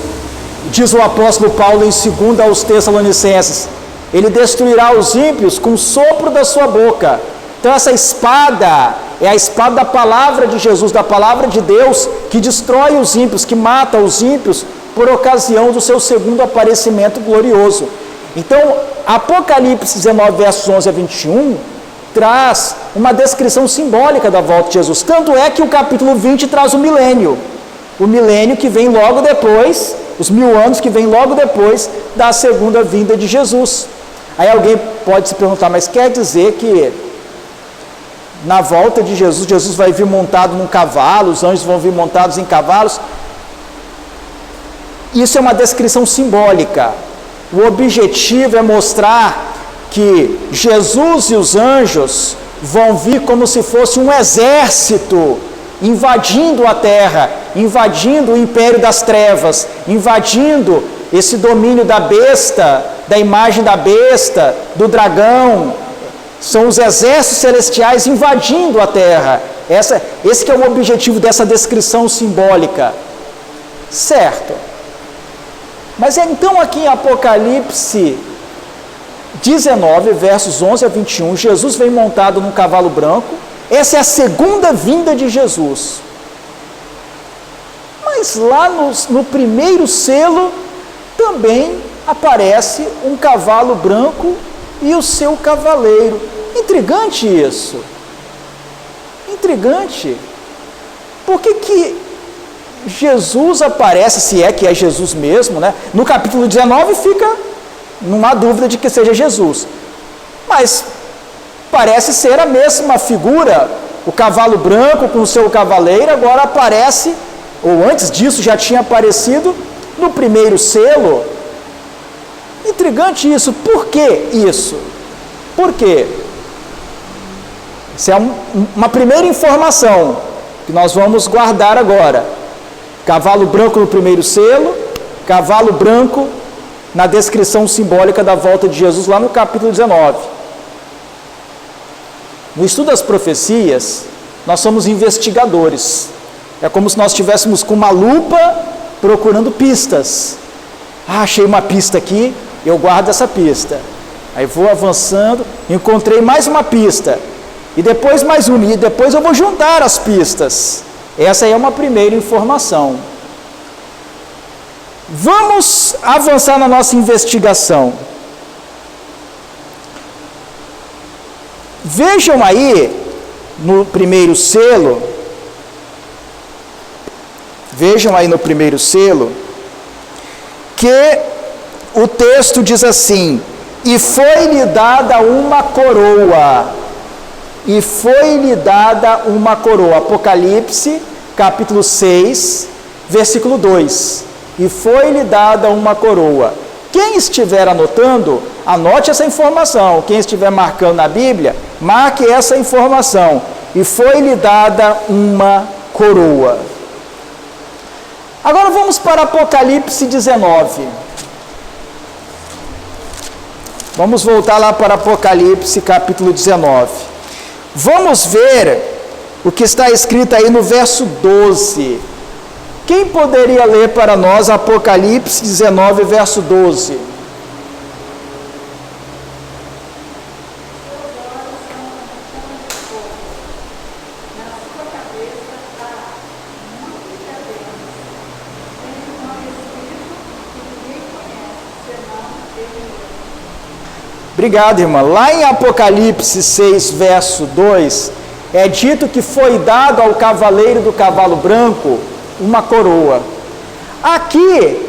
diz o apóstolo Paulo em 2 aos Tessalonicenses, ele destruirá os ímpios com o sopro da sua boca. Então essa espada é a espada da palavra de Jesus, da palavra de Deus, que destrói os ímpios, que mata os ímpios por ocasião do seu segundo aparecimento glorioso. Então, Apocalipse 19, versos 11 a 21, traz uma descrição simbólica da volta de Jesus. Tanto é que o capítulo 20 traz o milênio que vem logo depois, os 1000 anos que vem logo depois da segunda vinda de Jesus. Aí alguém pode se perguntar, mas quer dizer que na volta de Jesus, Jesus vai vir montado num cavalo, os anjos vão vir montados em cavalos? Isso é uma descrição simbólica. O objetivo é mostrar que Jesus e os anjos vão vir como se fosse um exército invadindo a terra, invadindo o império das trevas, invadindo esse domínio da besta, da imagem da besta, do dragão. São os exércitos celestiais invadindo a terra. Esse que é o objetivo dessa descrição simbólica. Certo. Mas então aqui em Apocalipse 19, versos 11 a 21, Jesus vem montado num cavalo branco. Essa é a segunda vinda de Jesus. Mas lá no primeiro selo também aparece um cavalo branco e o seu cavaleiro. Intrigante isso. Intrigante. Por que Jesus aparece, se é que é Jesus mesmo, né? No capítulo 19 fica numa dúvida de que seja Jesus. Mas parece ser a mesma figura, o cavalo branco com o seu cavaleiro, agora aparece, ou antes disso já tinha aparecido, no primeiro selo. Intrigante isso. Por que isso? Por quê? Essa é uma primeira informação que nós vamos guardar agora. Cavalo branco no primeiro selo, cavalo branco na descrição simbólica da volta de Jesus lá no capítulo 19. No estudo das profecias, nós somos investigadores. É como se nós estivéssemos com uma lupa procurando pistas. Achei uma pista aqui, eu guardo essa pista. Aí vou avançando, encontrei mais uma pista. E depois mais uma, e depois eu vou juntar as pistas. Essa aí é uma primeira informação. Vamos avançar na nossa investigação. Vejam aí, no primeiro selo, que o texto diz assim: e foi-lhe dada uma coroa. E foi-lhe dada uma coroa. Apocalipse, capítulo 6, versículo 2. E foi-lhe dada uma coroa. Quem estiver anotando, anote essa informação. Quem estiver marcando na Bíblia, marque essa informação. E foi-lhe dada uma coroa. Agora vamos para Apocalipse 19. Vamos voltar lá para Apocalipse, capítulo 19. Vamos ver o que está escrito aí no verso 12. Quem poderia ler para nós Apocalipse 19, verso 12? Obrigado, irmã. Lá em Apocalipse 6, verso 2, é dito que foi dado ao cavaleiro do cavalo branco uma coroa. Aqui,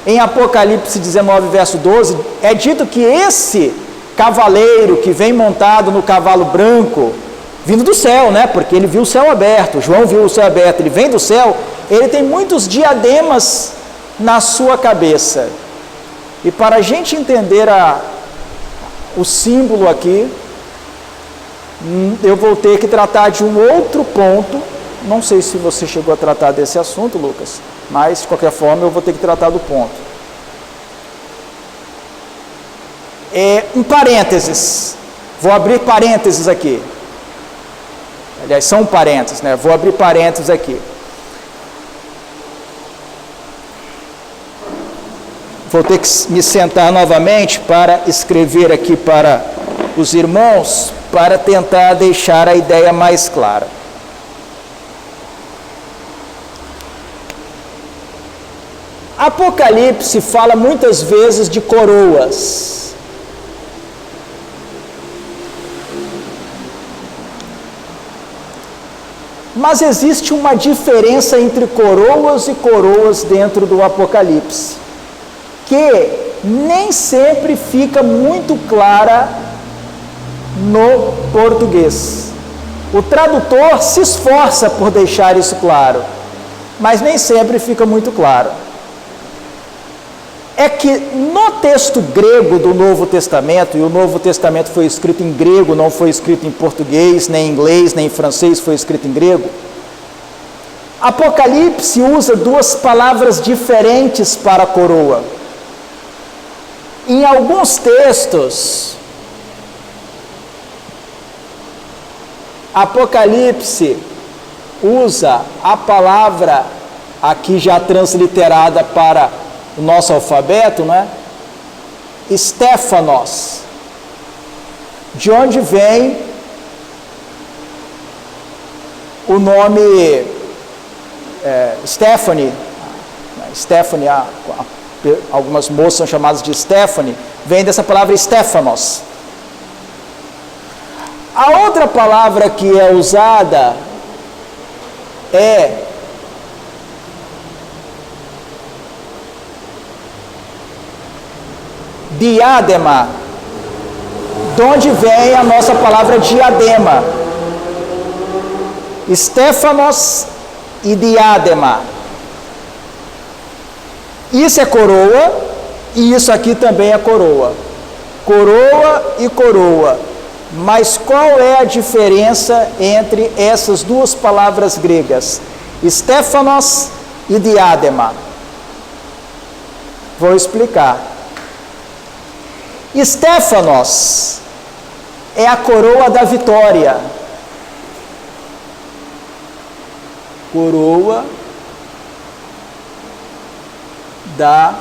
em Apocalipse 19, verso 12, é dito que esse cavaleiro que vem montado no cavalo branco, vindo do céu, né? Porque ele viu o céu aberto, João viu o céu aberto, ele vem do céu, ele tem muitos diademas na sua cabeça. E para a gente entender o símbolo aqui, eu vou ter que tratar de um outro ponto. Não sei se você chegou a tratar desse assunto, Lucas, mas de qualquer forma eu vou ter que tratar do ponto. Um parênteses, vou abrir parênteses aqui. Aliás, são parênteses, né? Vou abrir parênteses aqui. vou ter que me sentar novamente para escrever aqui para os irmãos, para tentar deixar a ideia mais clara. Apocalipse fala muitas vezes de coroas. Mas existe uma diferença entre coroas e coroas dentro do Apocalipse, que nem sempre fica muito clara no português. O tradutor se esforça por deixar isso claro, mas nem sempre fica muito claro. É que no texto grego do Novo Testamento, e o Novo Testamento foi escrito em grego, não foi escrito em português, nem em inglês, nem em francês, foi escrito em grego. Apocalipse usa duas palavras diferentes para coroa. Em alguns textos, Apocalipse usa a palavra, aqui já transliterada para o nosso alfabeto, né? Stéphanos, de onde vem o nome Stephanie, algumas moças são chamadas de Stephanie, vem dessa palavra Stéphanos. A outra palavra que é usada é diadema, de onde vem a nossa palavra diadema. Stéphanos e diadema. Isso é coroa, e isso aqui também é coroa. Coroa e coroa. Mas qual é a diferença entre essas duas palavras gregas? Stéphanos e diadema. Vou explicar. Stéphanos é a coroa da vitória. Coroa da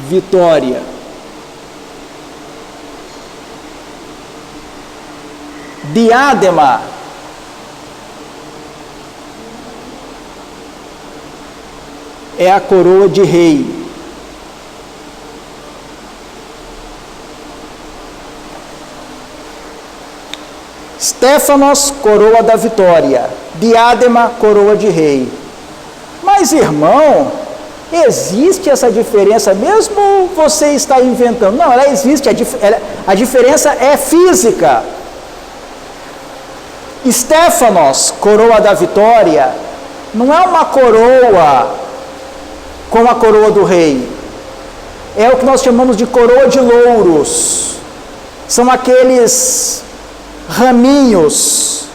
vitória. Diadema é a coroa de rei. Stéphanos, coroa da vitória. Diadema, coroa de rei. Mas, irmão, existe essa diferença mesmo ou você está inventando? Não, ela existe. A diferença é física. Stéphanos, coroa da vitória, não é uma coroa com a coroa do rei. É o que nós chamamos de coroa de louros. São aqueles raminhos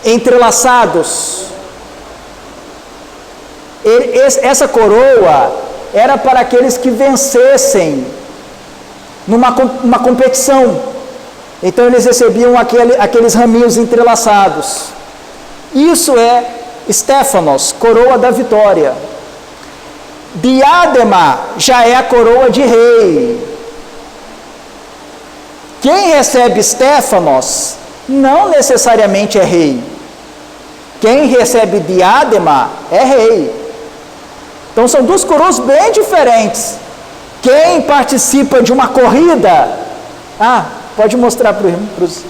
entrelaçados. Essa coroa era para aqueles que vencessem numa competição. Então eles recebiam aqueles raminhos entrelaçados. Isso é Stéphanos, coroa da vitória. Diadema já é a coroa de rei. Quem recebe Stéphanos não necessariamente é rei. Quem recebe diadema é rei. Então são duas coroas bem diferentes. Quem participa de uma corrida, pode mostrar para os...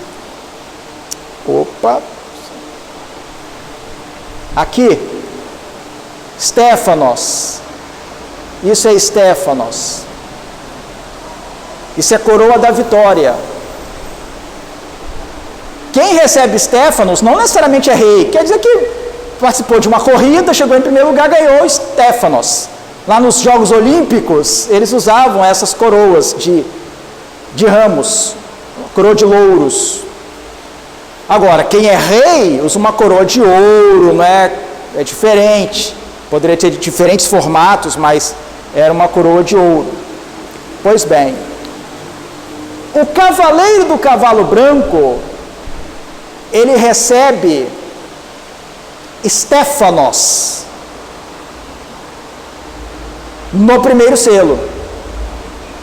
Opa! Aqui, Stéphanos. Isso é Stéphanos. Isso é coroa da vitória. Quem recebe Stéphanos não necessariamente é rei. Quer dizer que participou de uma corrida, chegou em primeiro lugar, ganhou Stéphanos. Lá nos Jogos Olímpicos, eles usavam essas coroas de ramos, coroa de louros. Agora, quem é rei usa uma coroa de ouro, não é? É diferente. Poderia ter diferentes formatos, mas era uma coroa de ouro. Pois bem, o cavaleiro do cavalo branco, ele recebe Estéfanos no primeiro selo.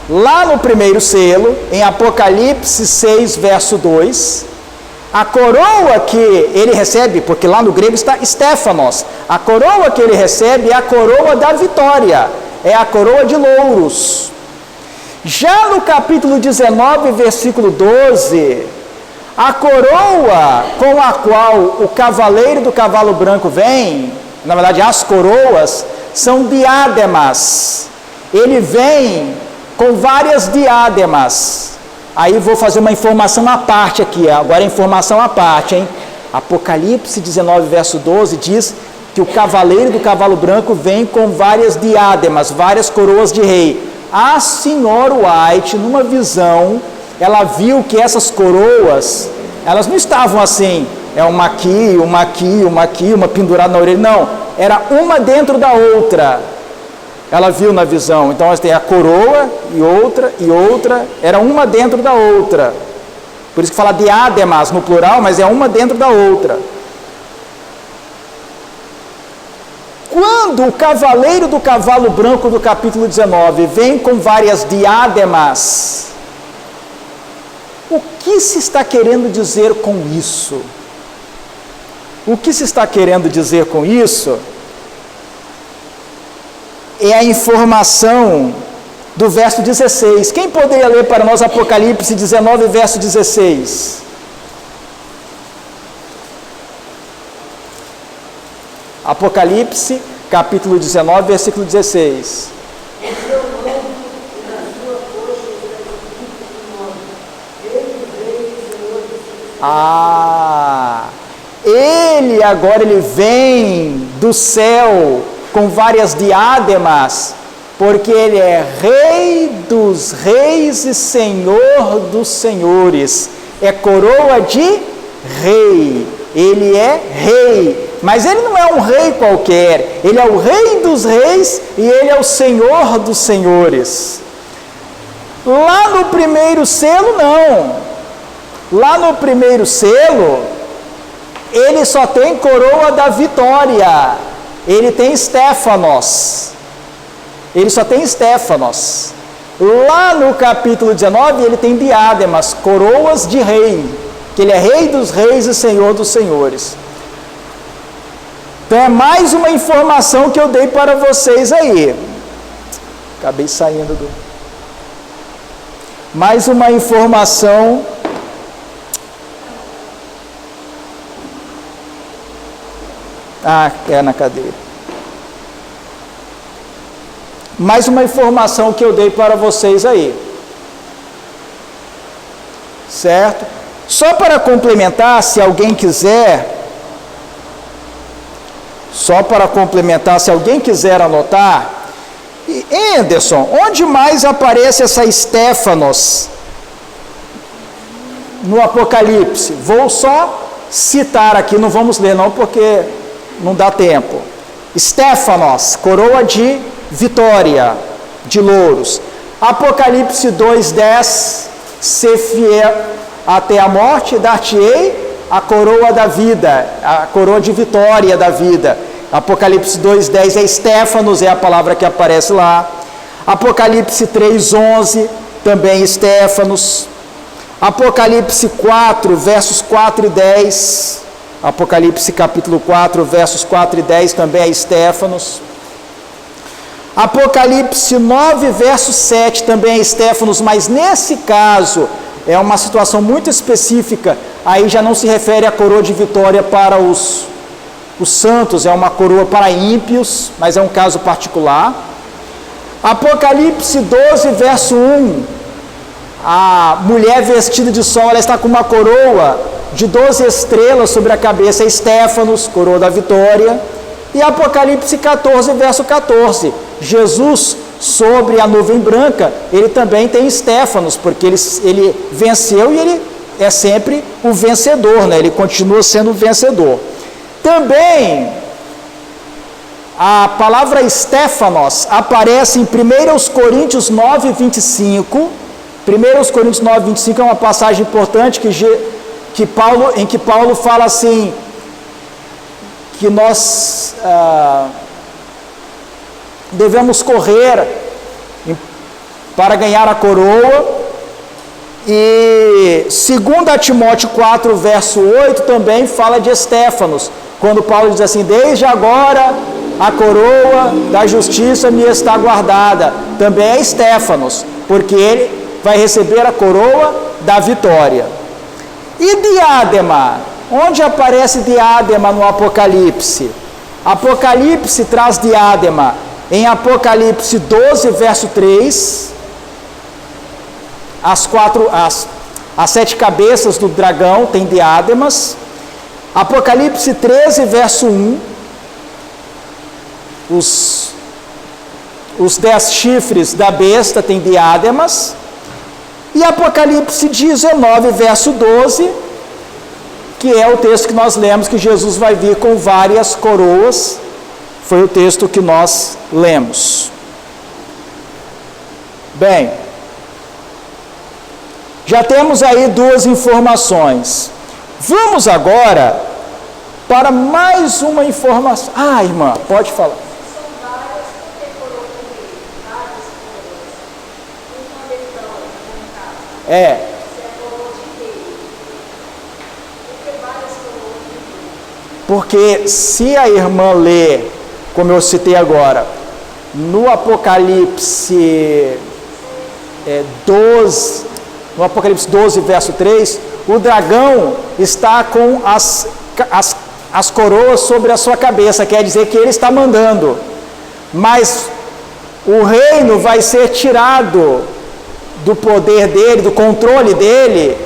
Lá no primeiro selo, em Apocalipse 6, verso 2, a coroa que ele recebe, porque lá no grego está Estéfanos, a coroa que ele recebe é a coroa da vitória, é a coroa de louros. Já no capítulo 19, versículo 12, a coroa com a qual o cavaleiro do cavalo branco vem, na verdade as coroas, são diademas. Ele vem com várias diademas. Aí vou fazer uma informação à parte aqui, agora é informação à parte, hein? Apocalipse 19, verso 12 diz que o cavaleiro do cavalo branco vem com várias diademas, várias coroas de rei. A senhora White, numa visão, ela viu que essas coroas, elas não estavam assim, uma aqui, uma aqui, uma aqui, uma pendurada na orelha, não, era uma dentro da outra. Ela viu na visão, então tem a coroa e outra, era uma dentro da outra. Por isso que fala diademas no plural, mas é uma dentro da outra. Quando o cavaleiro do cavalo branco do capítulo 19 vem com várias diademas, o que se está querendo dizer com isso? O que se está querendo dizer com isso é a informação do verso 16. Quem poderia ler para nós Apocalipse 19, verso 16? Apocalipse, capítulo 19, versículo 16. Ele agora ele vem do céu com várias diademas, porque ele é Rei dos reis e Senhor dos senhores. É coroa de rei. Ele é rei, mas ele não é um rei qualquer. Ele é o Rei dos reis e ele é o Senhor dos senhores. Lá no primeiro selo, não. Lá no primeiro selo, ele só tem coroa da vitória. Ele tem Estéfanos. Ele só tem Estéfanos. Lá no capítulo 19, ele tem diademas, coroas de rei. Que ele é Rei dos reis e Senhor dos senhores. Então é mais uma informação que eu dei para vocês aí. Acabei saindo do... Mais uma informação... na cadeira. Mais uma informação que eu dei para vocês aí. Certo? Só para complementar, se alguém quiser... anotar... Anderson, onde mais aparece essa Estéfanos no Apocalipse? Vou só citar aqui, não vamos ler não, porque não dá tempo. Estéfanos, coroa de vitória, de louros. Apocalipse 2:10, ser fiel até a morte, dar-te-ei a coroa da vida, a coroa de vitória da vida. Apocalipse 2:10 é Estéfanos, é a palavra que aparece lá. Apocalipse 3:11, também Estéfanos. Apocalipse 4, versos 4 e 10. Apocalipse capítulo 4, versos 4 e 10, também é Estéfanos. Apocalipse 9, verso 7, também é Estéfanos, mas nesse caso é uma situação muito específica. Aí já não se refere à coroa de vitória para os santos, é uma coroa para ímpios, mas é um caso particular. Apocalipse 12, verso 1, a mulher vestida de sol, ela está com uma coroa de 12 estrelas sobre a cabeça, é Estéfanos, coroa da vitória. E Apocalipse 14, verso 14, Jesus sobre a nuvem branca, ele também tem Estéfanos, porque ele venceu e ele é sempre o vencedor, né? Ele continua sendo o vencedor. Também, A palavra Estéfanos aparece em 1 Coríntios 9, 25. 1 Coríntios 9, 25 é uma passagem importante em que Paulo fala assim, que nós devemos correr para ganhar a coroa. E 2 Timóteo 4, verso 8 também fala de Estéfanos, quando Paulo diz assim: desde agora a coroa da justiça me está guardada. Também é Estéfanos, porque ele vai receber a coroa da vitória. E diádema? Onde aparece diádema no Apocalipse? Apocalipse traz diádema em Apocalipse 12, verso 3. As 7 cabeças do dragão têm diádemas. Apocalipse 13, verso 1. Os 10 chifres da besta têm diádemas. E Apocalipse 19, verso 12, que é o texto que nós lemos, que Jesus vai vir com várias coroas. Foi o texto que nós lemos. Bem, já temos aí 2 informações. Vamos agora para mais uma informação. Irmã, pode falar. São várias, porque coroa do rei, várias coroas. Uma letrão, no caso. Se é coroa de rei. Porque várias coroas de rei. Porque se a irmã lê, como eu citei agora, no Apocalipse 12, verso 3, o dragão está com as coroas sobre a sua cabeça, quer dizer que ele está mandando, mas o reino vai ser tirado do poder dele, do controle dele,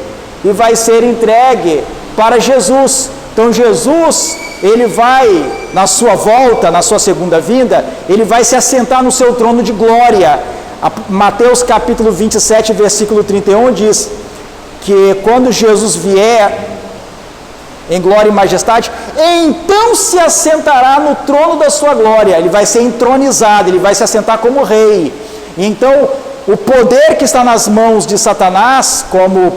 e vai ser entregue para Jesus. Então Jesus, ele vai, na sua volta, na sua segunda vinda, ele vai se assentar no seu trono de glória. Mateus capítulo 27, versículo 31 diz que quando Jesus vier em glória e majestade, então se assentará no trono da sua glória. Ele vai ser entronizado, ele vai se assentar como rei. Então o poder que está nas mãos de Satanás, como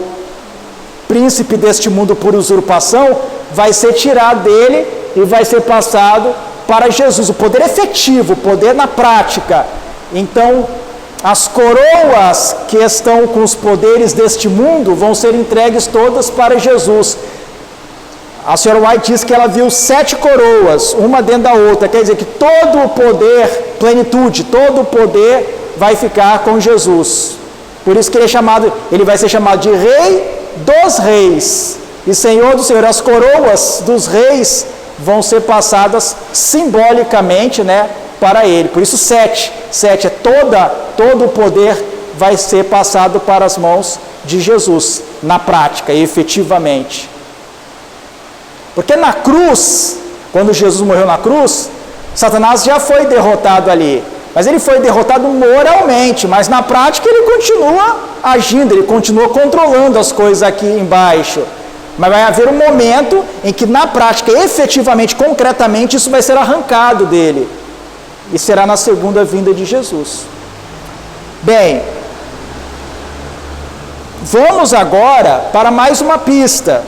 príncipe deste mundo por usurpação, vai ser tirado dele e vai ser passado para Jesus. O poder efetivo, o poder na prática. Então as coroas que estão com os poderes deste mundo vão ser entregues todas para Jesus. A senhora White diz que ela viu 7 coroas, uma dentro da outra, quer dizer que todo o poder, plenitude, todo o poder vai ficar com Jesus. Por isso que ele vai ser chamado de Rei dos Reis e Senhor dos Senhores. As coroas dos reis vão ser passadas simbolicamente, para ele. Por isso 7 é todo o poder vai ser passado para as mãos de Jesus, na prática e efetivamente. Porque na cruz, quando Jesus morreu na cruz, Satanás já foi derrotado ali, mas ele foi derrotado moralmente, mas na prática ele continua agindo, ele continua controlando as coisas aqui embaixo. Mas vai haver um momento em que na prática, efetivamente, concretamente, isso vai ser arrancado dele. E será na segunda vinda de Jesus. Bem, vamos agora para mais uma pista.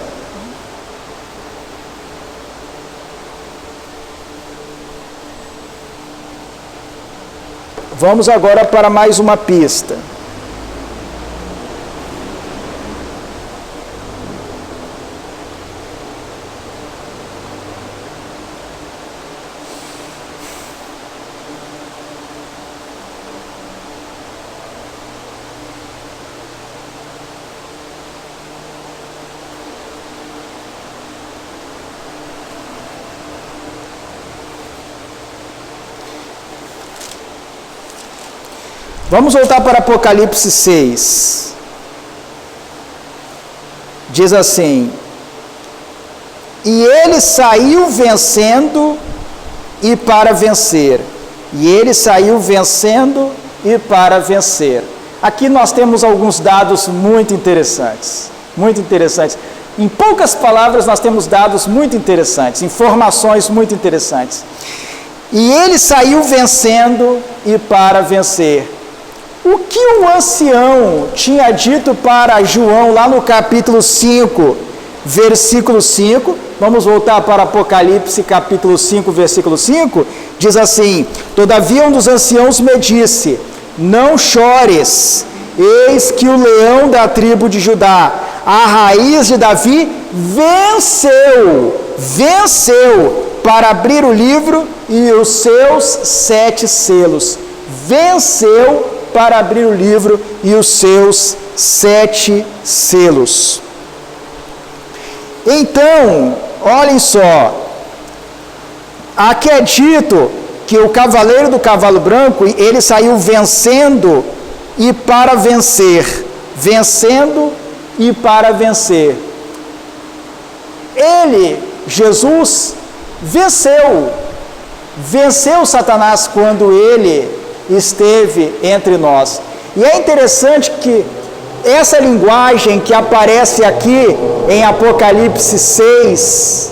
Vamos agora para mais uma pista. Vamos voltar para Apocalipse 6. Diz assim: e ele saiu vencendo e para vencer. E ele saiu vencendo e para vencer. Aqui nós temos alguns dados muito interessantes. Muito interessantes. Em poucas palavras nós temos dados muito interessantes, informações muito interessantes. E ele saiu vencendo e para vencer. O que o ancião tinha dito para João lá no capítulo 5, versículo 5, vamos voltar para Apocalipse capítulo 5, versículo 5, diz assim: todavia um dos anciãos me disse, não chores, eis que o leão da tribo de Judá, a raiz de Davi, venceu para abrir o livro e os seus 7 selos. Venceu para abrir o livro e os seus 7 selos. Então, olhem só, aqui é dito que o cavaleiro do cavalo branco, ele saiu vencendo e para vencer, vencendo e para vencer. Ele, Jesus, venceu Satanás quando ele esteve entre nós. E é interessante que essa linguagem que aparece aqui em Apocalipse 6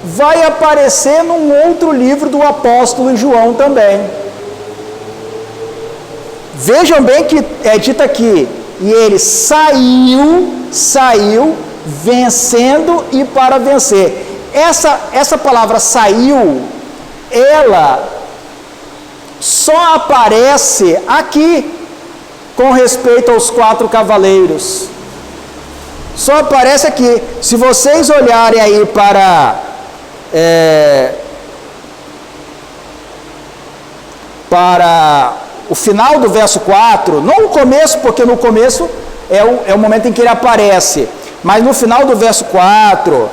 vai aparecer num outro livro do apóstolo João também. Vejam bem que é dito aqui, e ele saiu vencendo e para vencer. Essa palavra saiu, ela só aparece aqui com respeito aos 4 cavaleiros. Só aparece aqui. Se vocês olharem aí para o final do verso 4, não o começo, porque no começo é o momento em que ele aparece, mas no final do verso 4,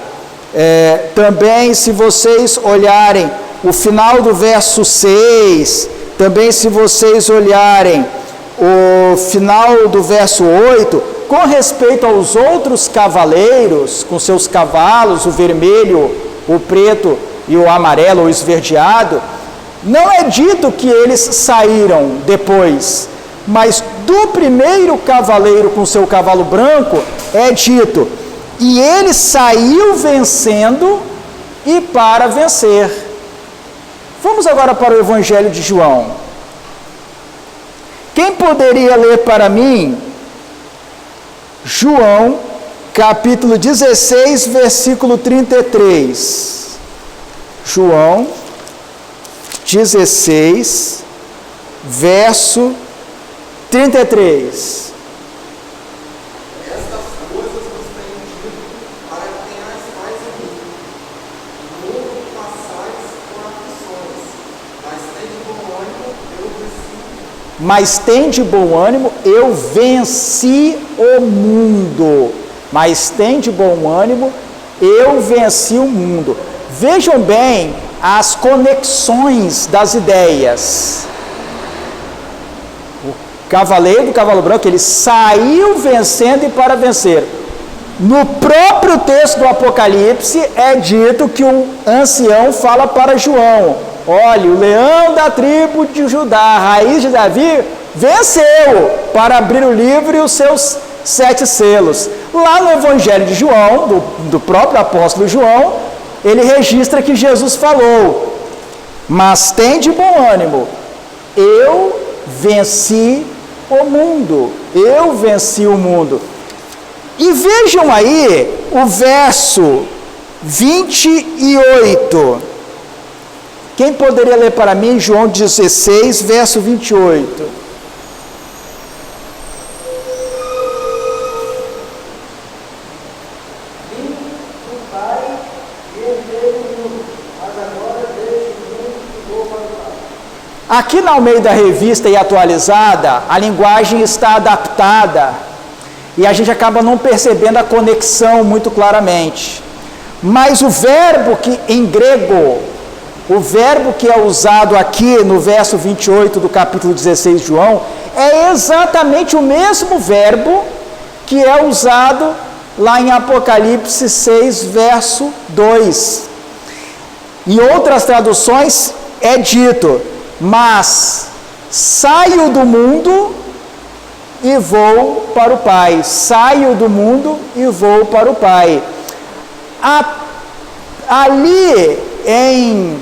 também se vocês olharem o final do verso 6, também se vocês olharem o final do verso 8, com respeito aos outros cavaleiros, com seus cavalos, o vermelho, o preto e o amarelo ou esverdeado, não é dito que eles saíram depois, mas do primeiro cavaleiro com seu cavalo branco é dito, e ele saiu vencendo e para vencer. Vamos agora para o Evangelho de João. Quem poderia ler para mim João, capítulo 16, versículo 33. João 16, verso 33. Estas coisas vos tenho dito para que tenhais paz em mim. No mundo passais por aflições, mas tende bom ânimo, eu venci o mundo. Mas tende bom ânimo, eu venci o mundo. Vejam bem as conexões das ideias. O cavaleiro do cavalo branco, ele saiu vencendo e para vencer. No próprio texto do Apocalipse é dito que o ancião fala para João: olha, o leão da tribo de Judá, a raiz de Davi, venceu para abrir o livro e os seus 7 selos. Lá no Evangelho de João, do próprio apóstolo João, ele registra que Jesus falou: mas tem de bom ânimo, eu venci o mundo, eu venci o mundo. E vejam aí o verso 28. Quem poderia ler para mim João 16, verso 28? Aqui na Almeida Revista e Atualizada, a linguagem está adaptada e a gente acaba não percebendo a conexão muito claramente. Mas o verbo que em grego, o verbo que é usado aqui no verso 28 do capítulo 16 de João, é exatamente o mesmo verbo que é usado lá em Apocalipse 6, verso 2. Em outras traduções é dito: mas saio do mundo e vou para o Pai. Saio do mundo e vou para o Pai. Ali em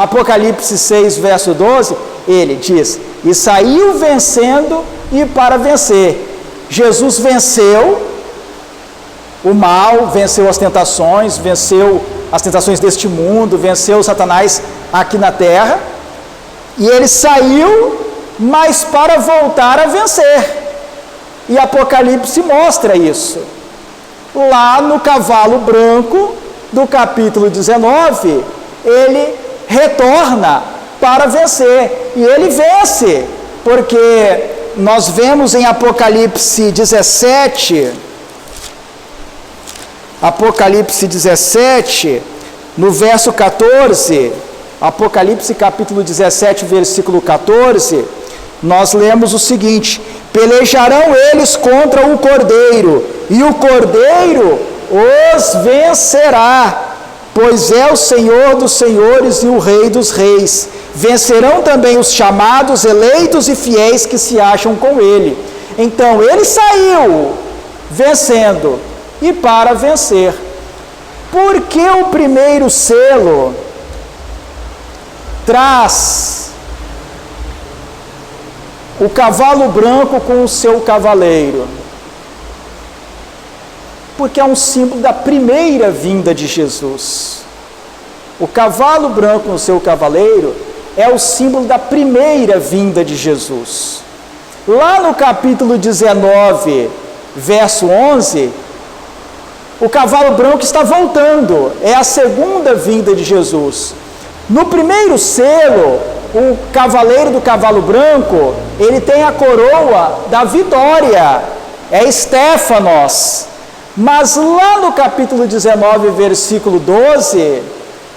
Apocalipse 6, verso 12, ele diz: e saiu vencendo e para vencer. Jesus venceu o mal, venceu as tentações deste mundo, venceu Satanás aqui na terra, e ele saiu, mas para voltar a vencer. E Apocalipse mostra isso. Lá no cavalo branco do capítulo 19, ele retorna para vencer, e ele vence, porque nós vemos em Apocalipse 17, no verso 14, Apocalipse capítulo 17, versículo 14, nós lemos o seguinte: pelejarão eles contra o Cordeiro, e o Cordeiro os vencerá, pois é o Senhor dos senhores e o Rei dos reis. Vencerão também os chamados, eleitos e fiéis que se acham com ele. Então, ele saiu vencendo e para vencer. Por que o primeiro selo traz o cavalo branco com o seu cavaleiro? Porque é um símbolo da primeira vinda de Jesus. O cavalo branco com o seu cavaleiro é o símbolo da primeira vinda de Jesus. Lá no capítulo 19, verso 11, o cavalo branco está voltando, é a segunda vinda de Jesus. No primeiro selo, o cavaleiro do cavalo branco, ele tem a coroa da vitória, é Estéfanos. Mas lá no capítulo 19, versículo 12,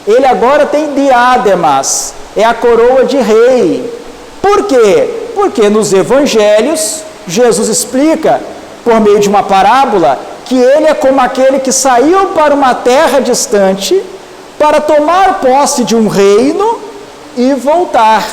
ele agora tem diademas, é a coroa de rei. Por quê? Porque nos evangelhos, Jesus explica, por meio de uma parábola, que ele é como aquele que saiu para uma terra distante, para tomar posse de um reino e voltar.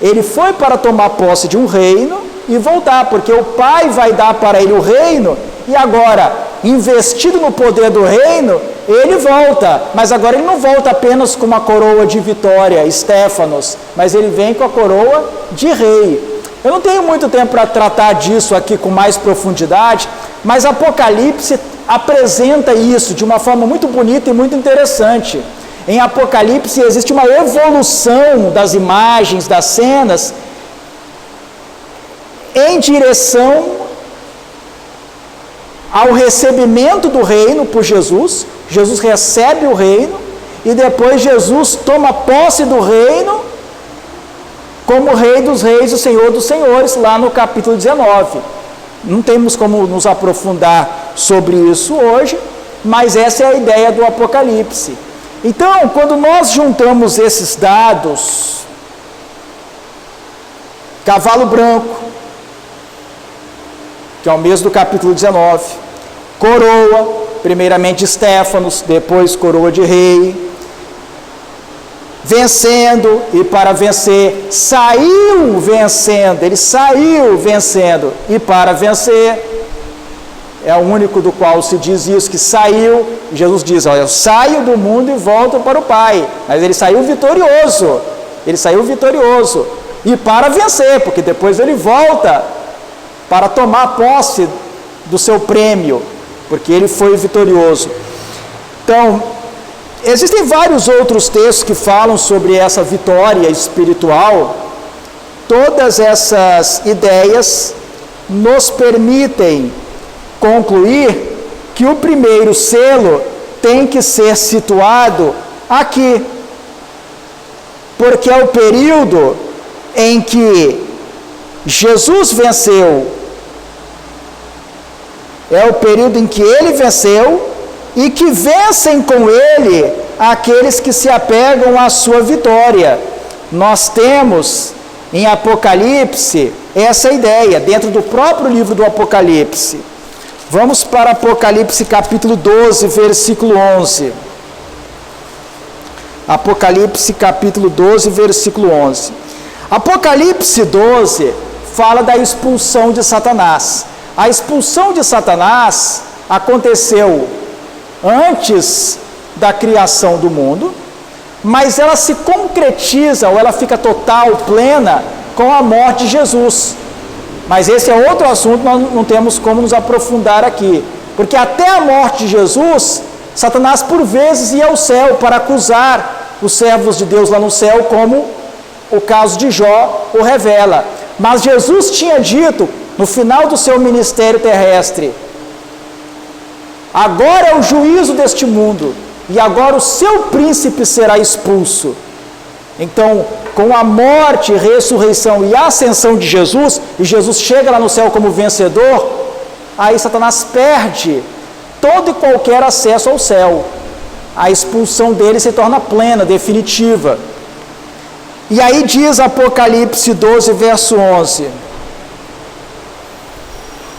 Ele foi para tomar posse de um reino e voltar, porque o Pai vai dar para ele o reino, e agora, investido no poder do reino, ele volta, mas agora ele não volta apenas com uma coroa de vitória, Estéfanos, mas ele vem com a coroa de rei. Eu não tenho muito tempo para tratar disso aqui com mais profundidade, mas Apocalipse apresenta isso de uma forma muito bonita e muito interessante. Em Apocalipse existe uma evolução das imagens, das cenas, em direção ao recebimento do reino por Jesus. Jesus recebe o reino e depois Jesus toma posse do reino como Rei dos reis e Senhor dos senhores, lá no capítulo 19. Não temos como nos aprofundar sobre isso hoje, mas essa é a ideia do Apocalipse. Então, quando nós juntamos esses dados, cavalo branco, que é o mesmo do capítulo 19, coroa, primeiramente Estéfanos, depois coroa de rei, vencendo e para vencer, saiu vencendo, ele saiu vencendo e para vencer, é o único do qual se diz isso, que saiu. Jesus diz: olha, eu saio do mundo e volto para o Pai, mas ele saiu vitorioso, e para vencer, porque depois ele volta para tomar posse do seu prêmio, porque ele foi vitorioso. Então, existem vários outros textos que falam sobre essa vitória espiritual. Todas essas ideias nos permitem concluir que o primeiro selo tem que ser situado aqui, porque é o período em que Jesus venceu, é o período em que ele venceu e que vencem com ele aqueles que se apegam à sua vitória. Nós temos em Apocalipse essa ideia, dentro do próprio livro do Apocalipse. Vamos para Apocalipse capítulo 12, versículo 11. Apocalipse capítulo 12, versículo 11. Apocalipse 12 fala da expulsão de Satanás. A expulsão de Satanás aconteceu antes da criação do mundo, mas ela se concretiza, ou ela fica total, plena, com a morte de Jesus. Mas esse é outro assunto, nós não temos como nos aprofundar aqui. Porque até a morte de Jesus, Satanás por vezes ia ao céu para acusar os servos de Deus lá no céu, como o caso de Jó o revela. Mas Jesus tinha dito, no final do seu ministério terrestre, agora é o juízo deste mundo, e agora o seu príncipe será expulso. Então, com a morte, ressurreição e ascensão de Jesus, e Jesus chega lá no céu como vencedor, aí Satanás perde todo e qualquer acesso ao céu. A expulsão dele se torna plena, definitiva. E aí diz Apocalipse 12, verso 11.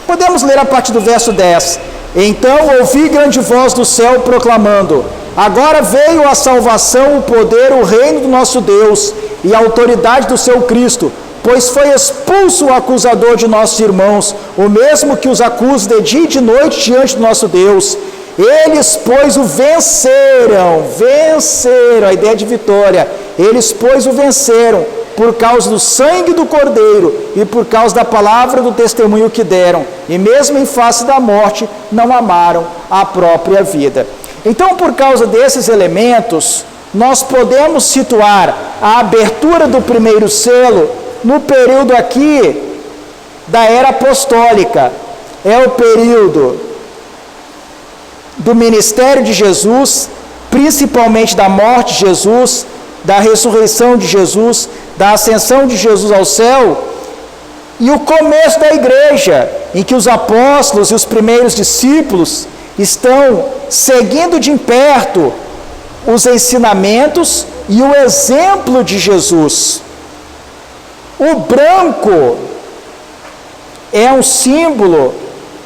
Podemos ler a partir do verso 10. Então ouvi grande voz do céu proclamando: agora veio a salvação, o poder, o reino do nosso Deus e a autoridade do seu Cristo, pois foi expulso o acusador de nossos irmãos, o mesmo que os acusa de dia e de noite diante do nosso Deus. Eles, pois, o venceram, a ideia de vitória, eles, pois, o venceram, por causa do sangue do Cordeiro e por causa da palavra do testemunho que deram, e mesmo em face da morte, não amaram a própria vida. Então, por causa desses elementos, nós podemos situar a abertura do primeiro selo no período aqui da era apostólica. É o período do ministério de Jesus, principalmente da morte de Jesus, da ressurreição de Jesus, da ascensão de Jesus ao céu, e o começo da igreja, em que os apóstolos e os primeiros discípulos estão seguindo de perto os ensinamentos e o exemplo de Jesus. O branco é um símbolo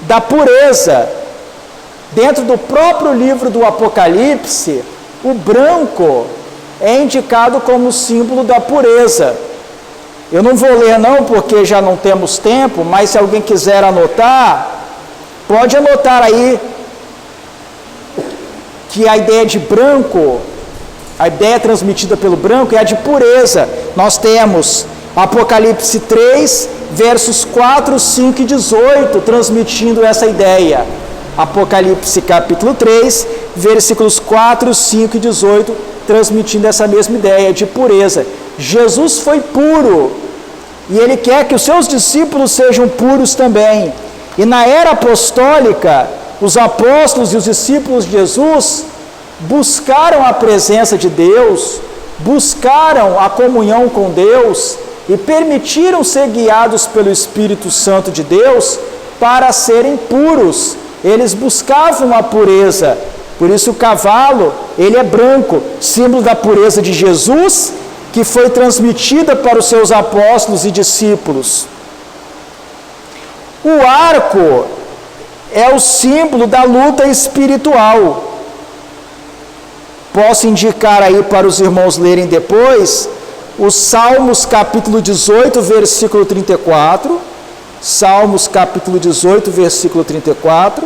da pureza. Dentro do próprio livro do Apocalipse, o branco é indicado como símbolo da pureza. Eu não vou ler não, porque já não temos tempo, mas se alguém quiser anotar, pode anotar aí que a ideia de branco, a ideia transmitida pelo branco é a de pureza. Nós temos Apocalipse 3, versos 4, 5 e 18, transmitindo essa ideia. Apocalipse capítulo 3, versículos 4, 5 e 18, transmitindo essa mesma ideia de pureza. Jesus foi puro, e Ele quer que os seus discípulos sejam puros também. E na era apostólica, os apóstolos e os discípulos de Jesus buscaram a presença de Deus, buscaram a comunhão com Deus, e permitiram ser guiados pelo Espírito Santo de Deus para serem puros. Eles buscavam a pureza, por isso o cavalo, ele é branco, símbolo da pureza de Jesus, que foi transmitida para os seus apóstolos e discípulos. O arco é o símbolo da luta espiritual. Posso indicar aí para os irmãos lerem depois, os Salmos capítulo 18, versículo 34, Salmos capítulo 18, versículo 34,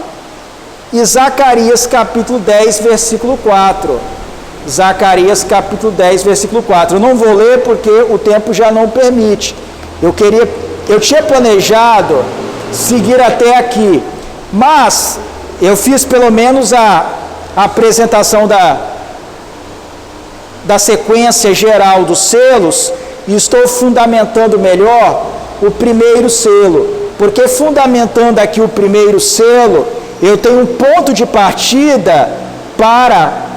e Zacarias capítulo 10, versículo 4. Zacarias capítulo 10, versículo 4. Eu não vou ler porque o tempo já não permite. Eu tinha planejado seguir até aqui, mas eu fiz pelo menos a apresentação da sequência geral dos selos, e estou fundamentando melhor o primeiro selo, porque fundamentando aqui o primeiro selo, eu tenho um ponto de partida para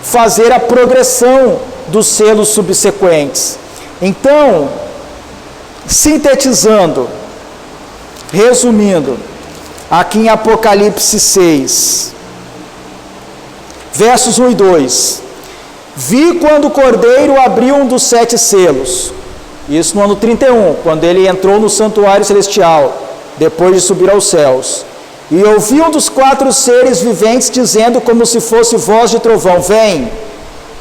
fazer a progressão dos selos subsequentes. Então, sintetizando, resumindo, aqui em Apocalipse 6, versos 1 e 2, vi quando o Cordeiro abriu um dos 7 selos, isso no ano 31, quando ele entrou no santuário celestial, depois de subir aos céus, e ouvi um dos 4 seres viventes dizendo como se fosse voz de trovão: vem.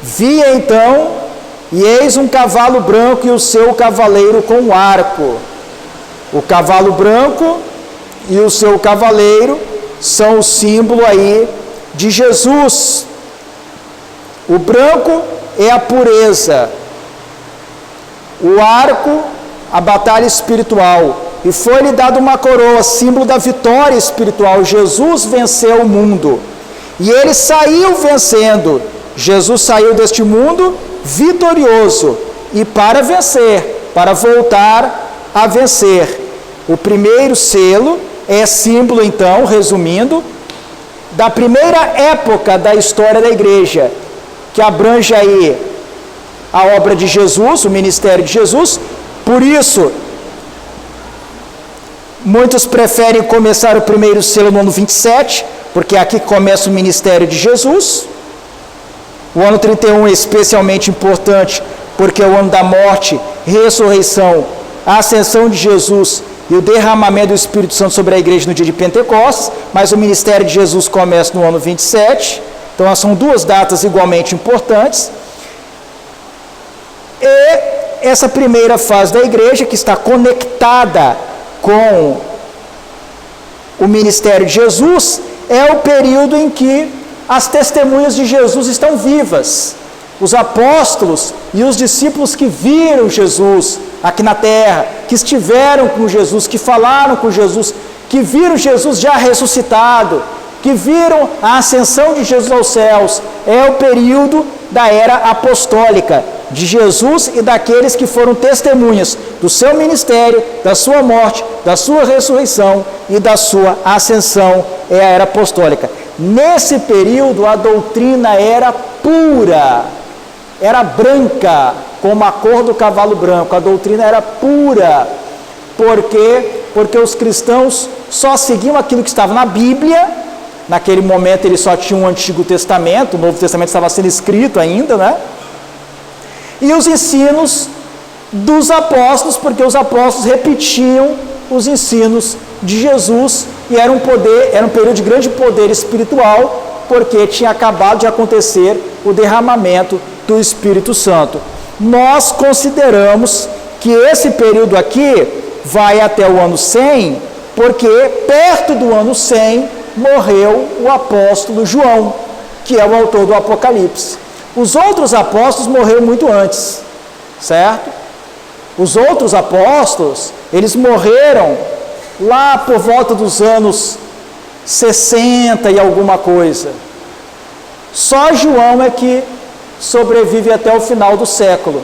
Vi então, e eis um cavalo branco e o seu cavaleiro com um arco. O cavalo branco e o seu cavaleiro são o símbolo aí de Jesus. O branco é a pureza, o arco, a batalha espiritual, e foi-lhe dado uma coroa, símbolo da vitória espiritual. Jesus venceu o mundo, e ele saiu vencendo. Jesus saiu deste mundo vitorioso, e para vencer, para voltar a vencer. O primeiro selo é símbolo, então, resumindo, da primeira época da história da igreja, que abrange aí a obra de Jesus, o ministério de Jesus. Por isso, muitos preferem começar o primeiro selo no ano 27, porque é aqui que começa o ministério de Jesus. O ano 31 é especialmente importante, porque é o ano da morte, ressurreição, a ascensão de Jesus e o derramamento do Espírito Santo sobre a igreja no dia de Pentecostes, mas o ministério de Jesus começa no ano 27, então são duas datas igualmente importantes. E essa primeira fase da igreja, que está conectada com o ministério de Jesus, é o período em que as testemunhas de Jesus estão vivas. Os apóstolos e os discípulos que viram Jesus aqui na terra, que estiveram com Jesus, que falaram com Jesus, que viram Jesus já ressuscitado, que viram a ascensão de Jesus aos céus, é o período da era apostólica de Jesus e daqueles que foram testemunhas do seu ministério, da sua morte, da sua ressurreição e da sua ascensão, é a era apostólica. Nesse período a doutrina era pura, era branca, como a cor do cavalo branco. A doutrina era pura. Por quê? Porque os cristãos só seguiam aquilo que estava na Bíblia. Naquele momento eles só tinham o Antigo Testamento, o Novo Testamento estava sendo escrito ainda, né? E os ensinos dos apóstolos, porque os apóstolos repetiam os ensinos de Jesus, e era um período de grande poder espiritual, porque tinha acabado de acontecer o derramamento do Espírito Santo. Nós consideramos que esse período aqui vai até o ano 100, porque perto do ano 100 morreu o apóstolo João, que é o autor do Apocalipse. Os outros apóstolos morreram muito antes, certo? Os outros apóstolos, eles morreram lá por volta dos anos 60 e alguma coisa. Só João é que sobrevive até o final do século.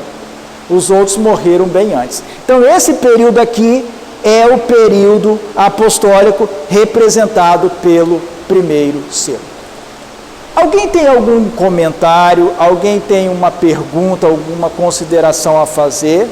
Os outros morreram bem antes. Então esse período aqui é o período apostólico representado pelo primeiro selo. Alguém tem algum comentário? Alguém tem uma pergunta, alguma consideração a fazer?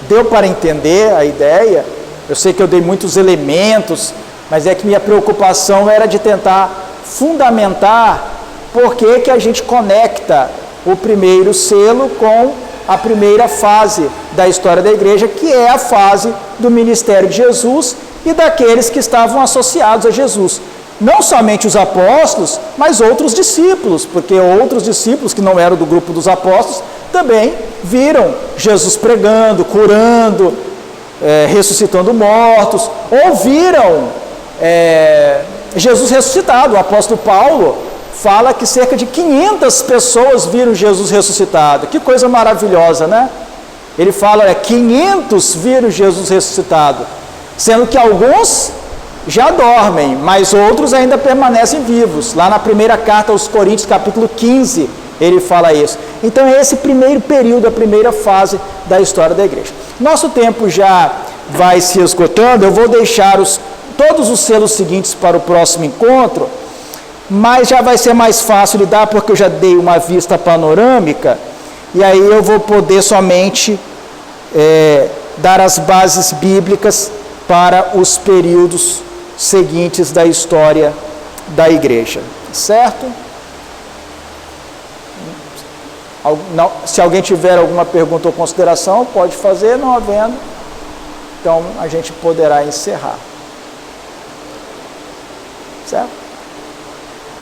Deu para entender a ideia? Eu sei que eu dei muitos elementos, mas é que minha preocupação era de tentar fundamentar por que a gente conecta o primeiro selo com a primeira fase da história da igreja, que é a fase do ministério de Jesus e daqueles que estavam associados a Jesus. Não somente os apóstolos, mas outros discípulos, porque outros discípulos que não eram do grupo dos apóstolos também viram Jesus pregando, curando, ressuscitando mortos, ou viram Jesus ressuscitado. O apóstolo Paulo fala que cerca de 500 pessoas viram Jesus ressuscitado. Que coisa maravilhosa, né? Ele fala, 500 viram Jesus ressuscitado, sendo que alguns já dormem, mas outros ainda permanecem vivos. Lá na primeira carta aos Coríntios, capítulo 15, ele fala isso. Então é esse primeiro período, a primeira fase da história da igreja. Nosso tempo já vai se esgotando, eu vou deixar todos os selos seguintes para o próximo encontro, mas já vai ser mais fácil lidar, porque eu já dei uma vista panorâmica, e aí eu vou poder somente dar as bases bíblicas para os períodos seguintes da história da igreja, certo? Não, se alguém tiver alguma pergunta ou consideração, pode fazer. Não havendo, então a gente poderá encerrar.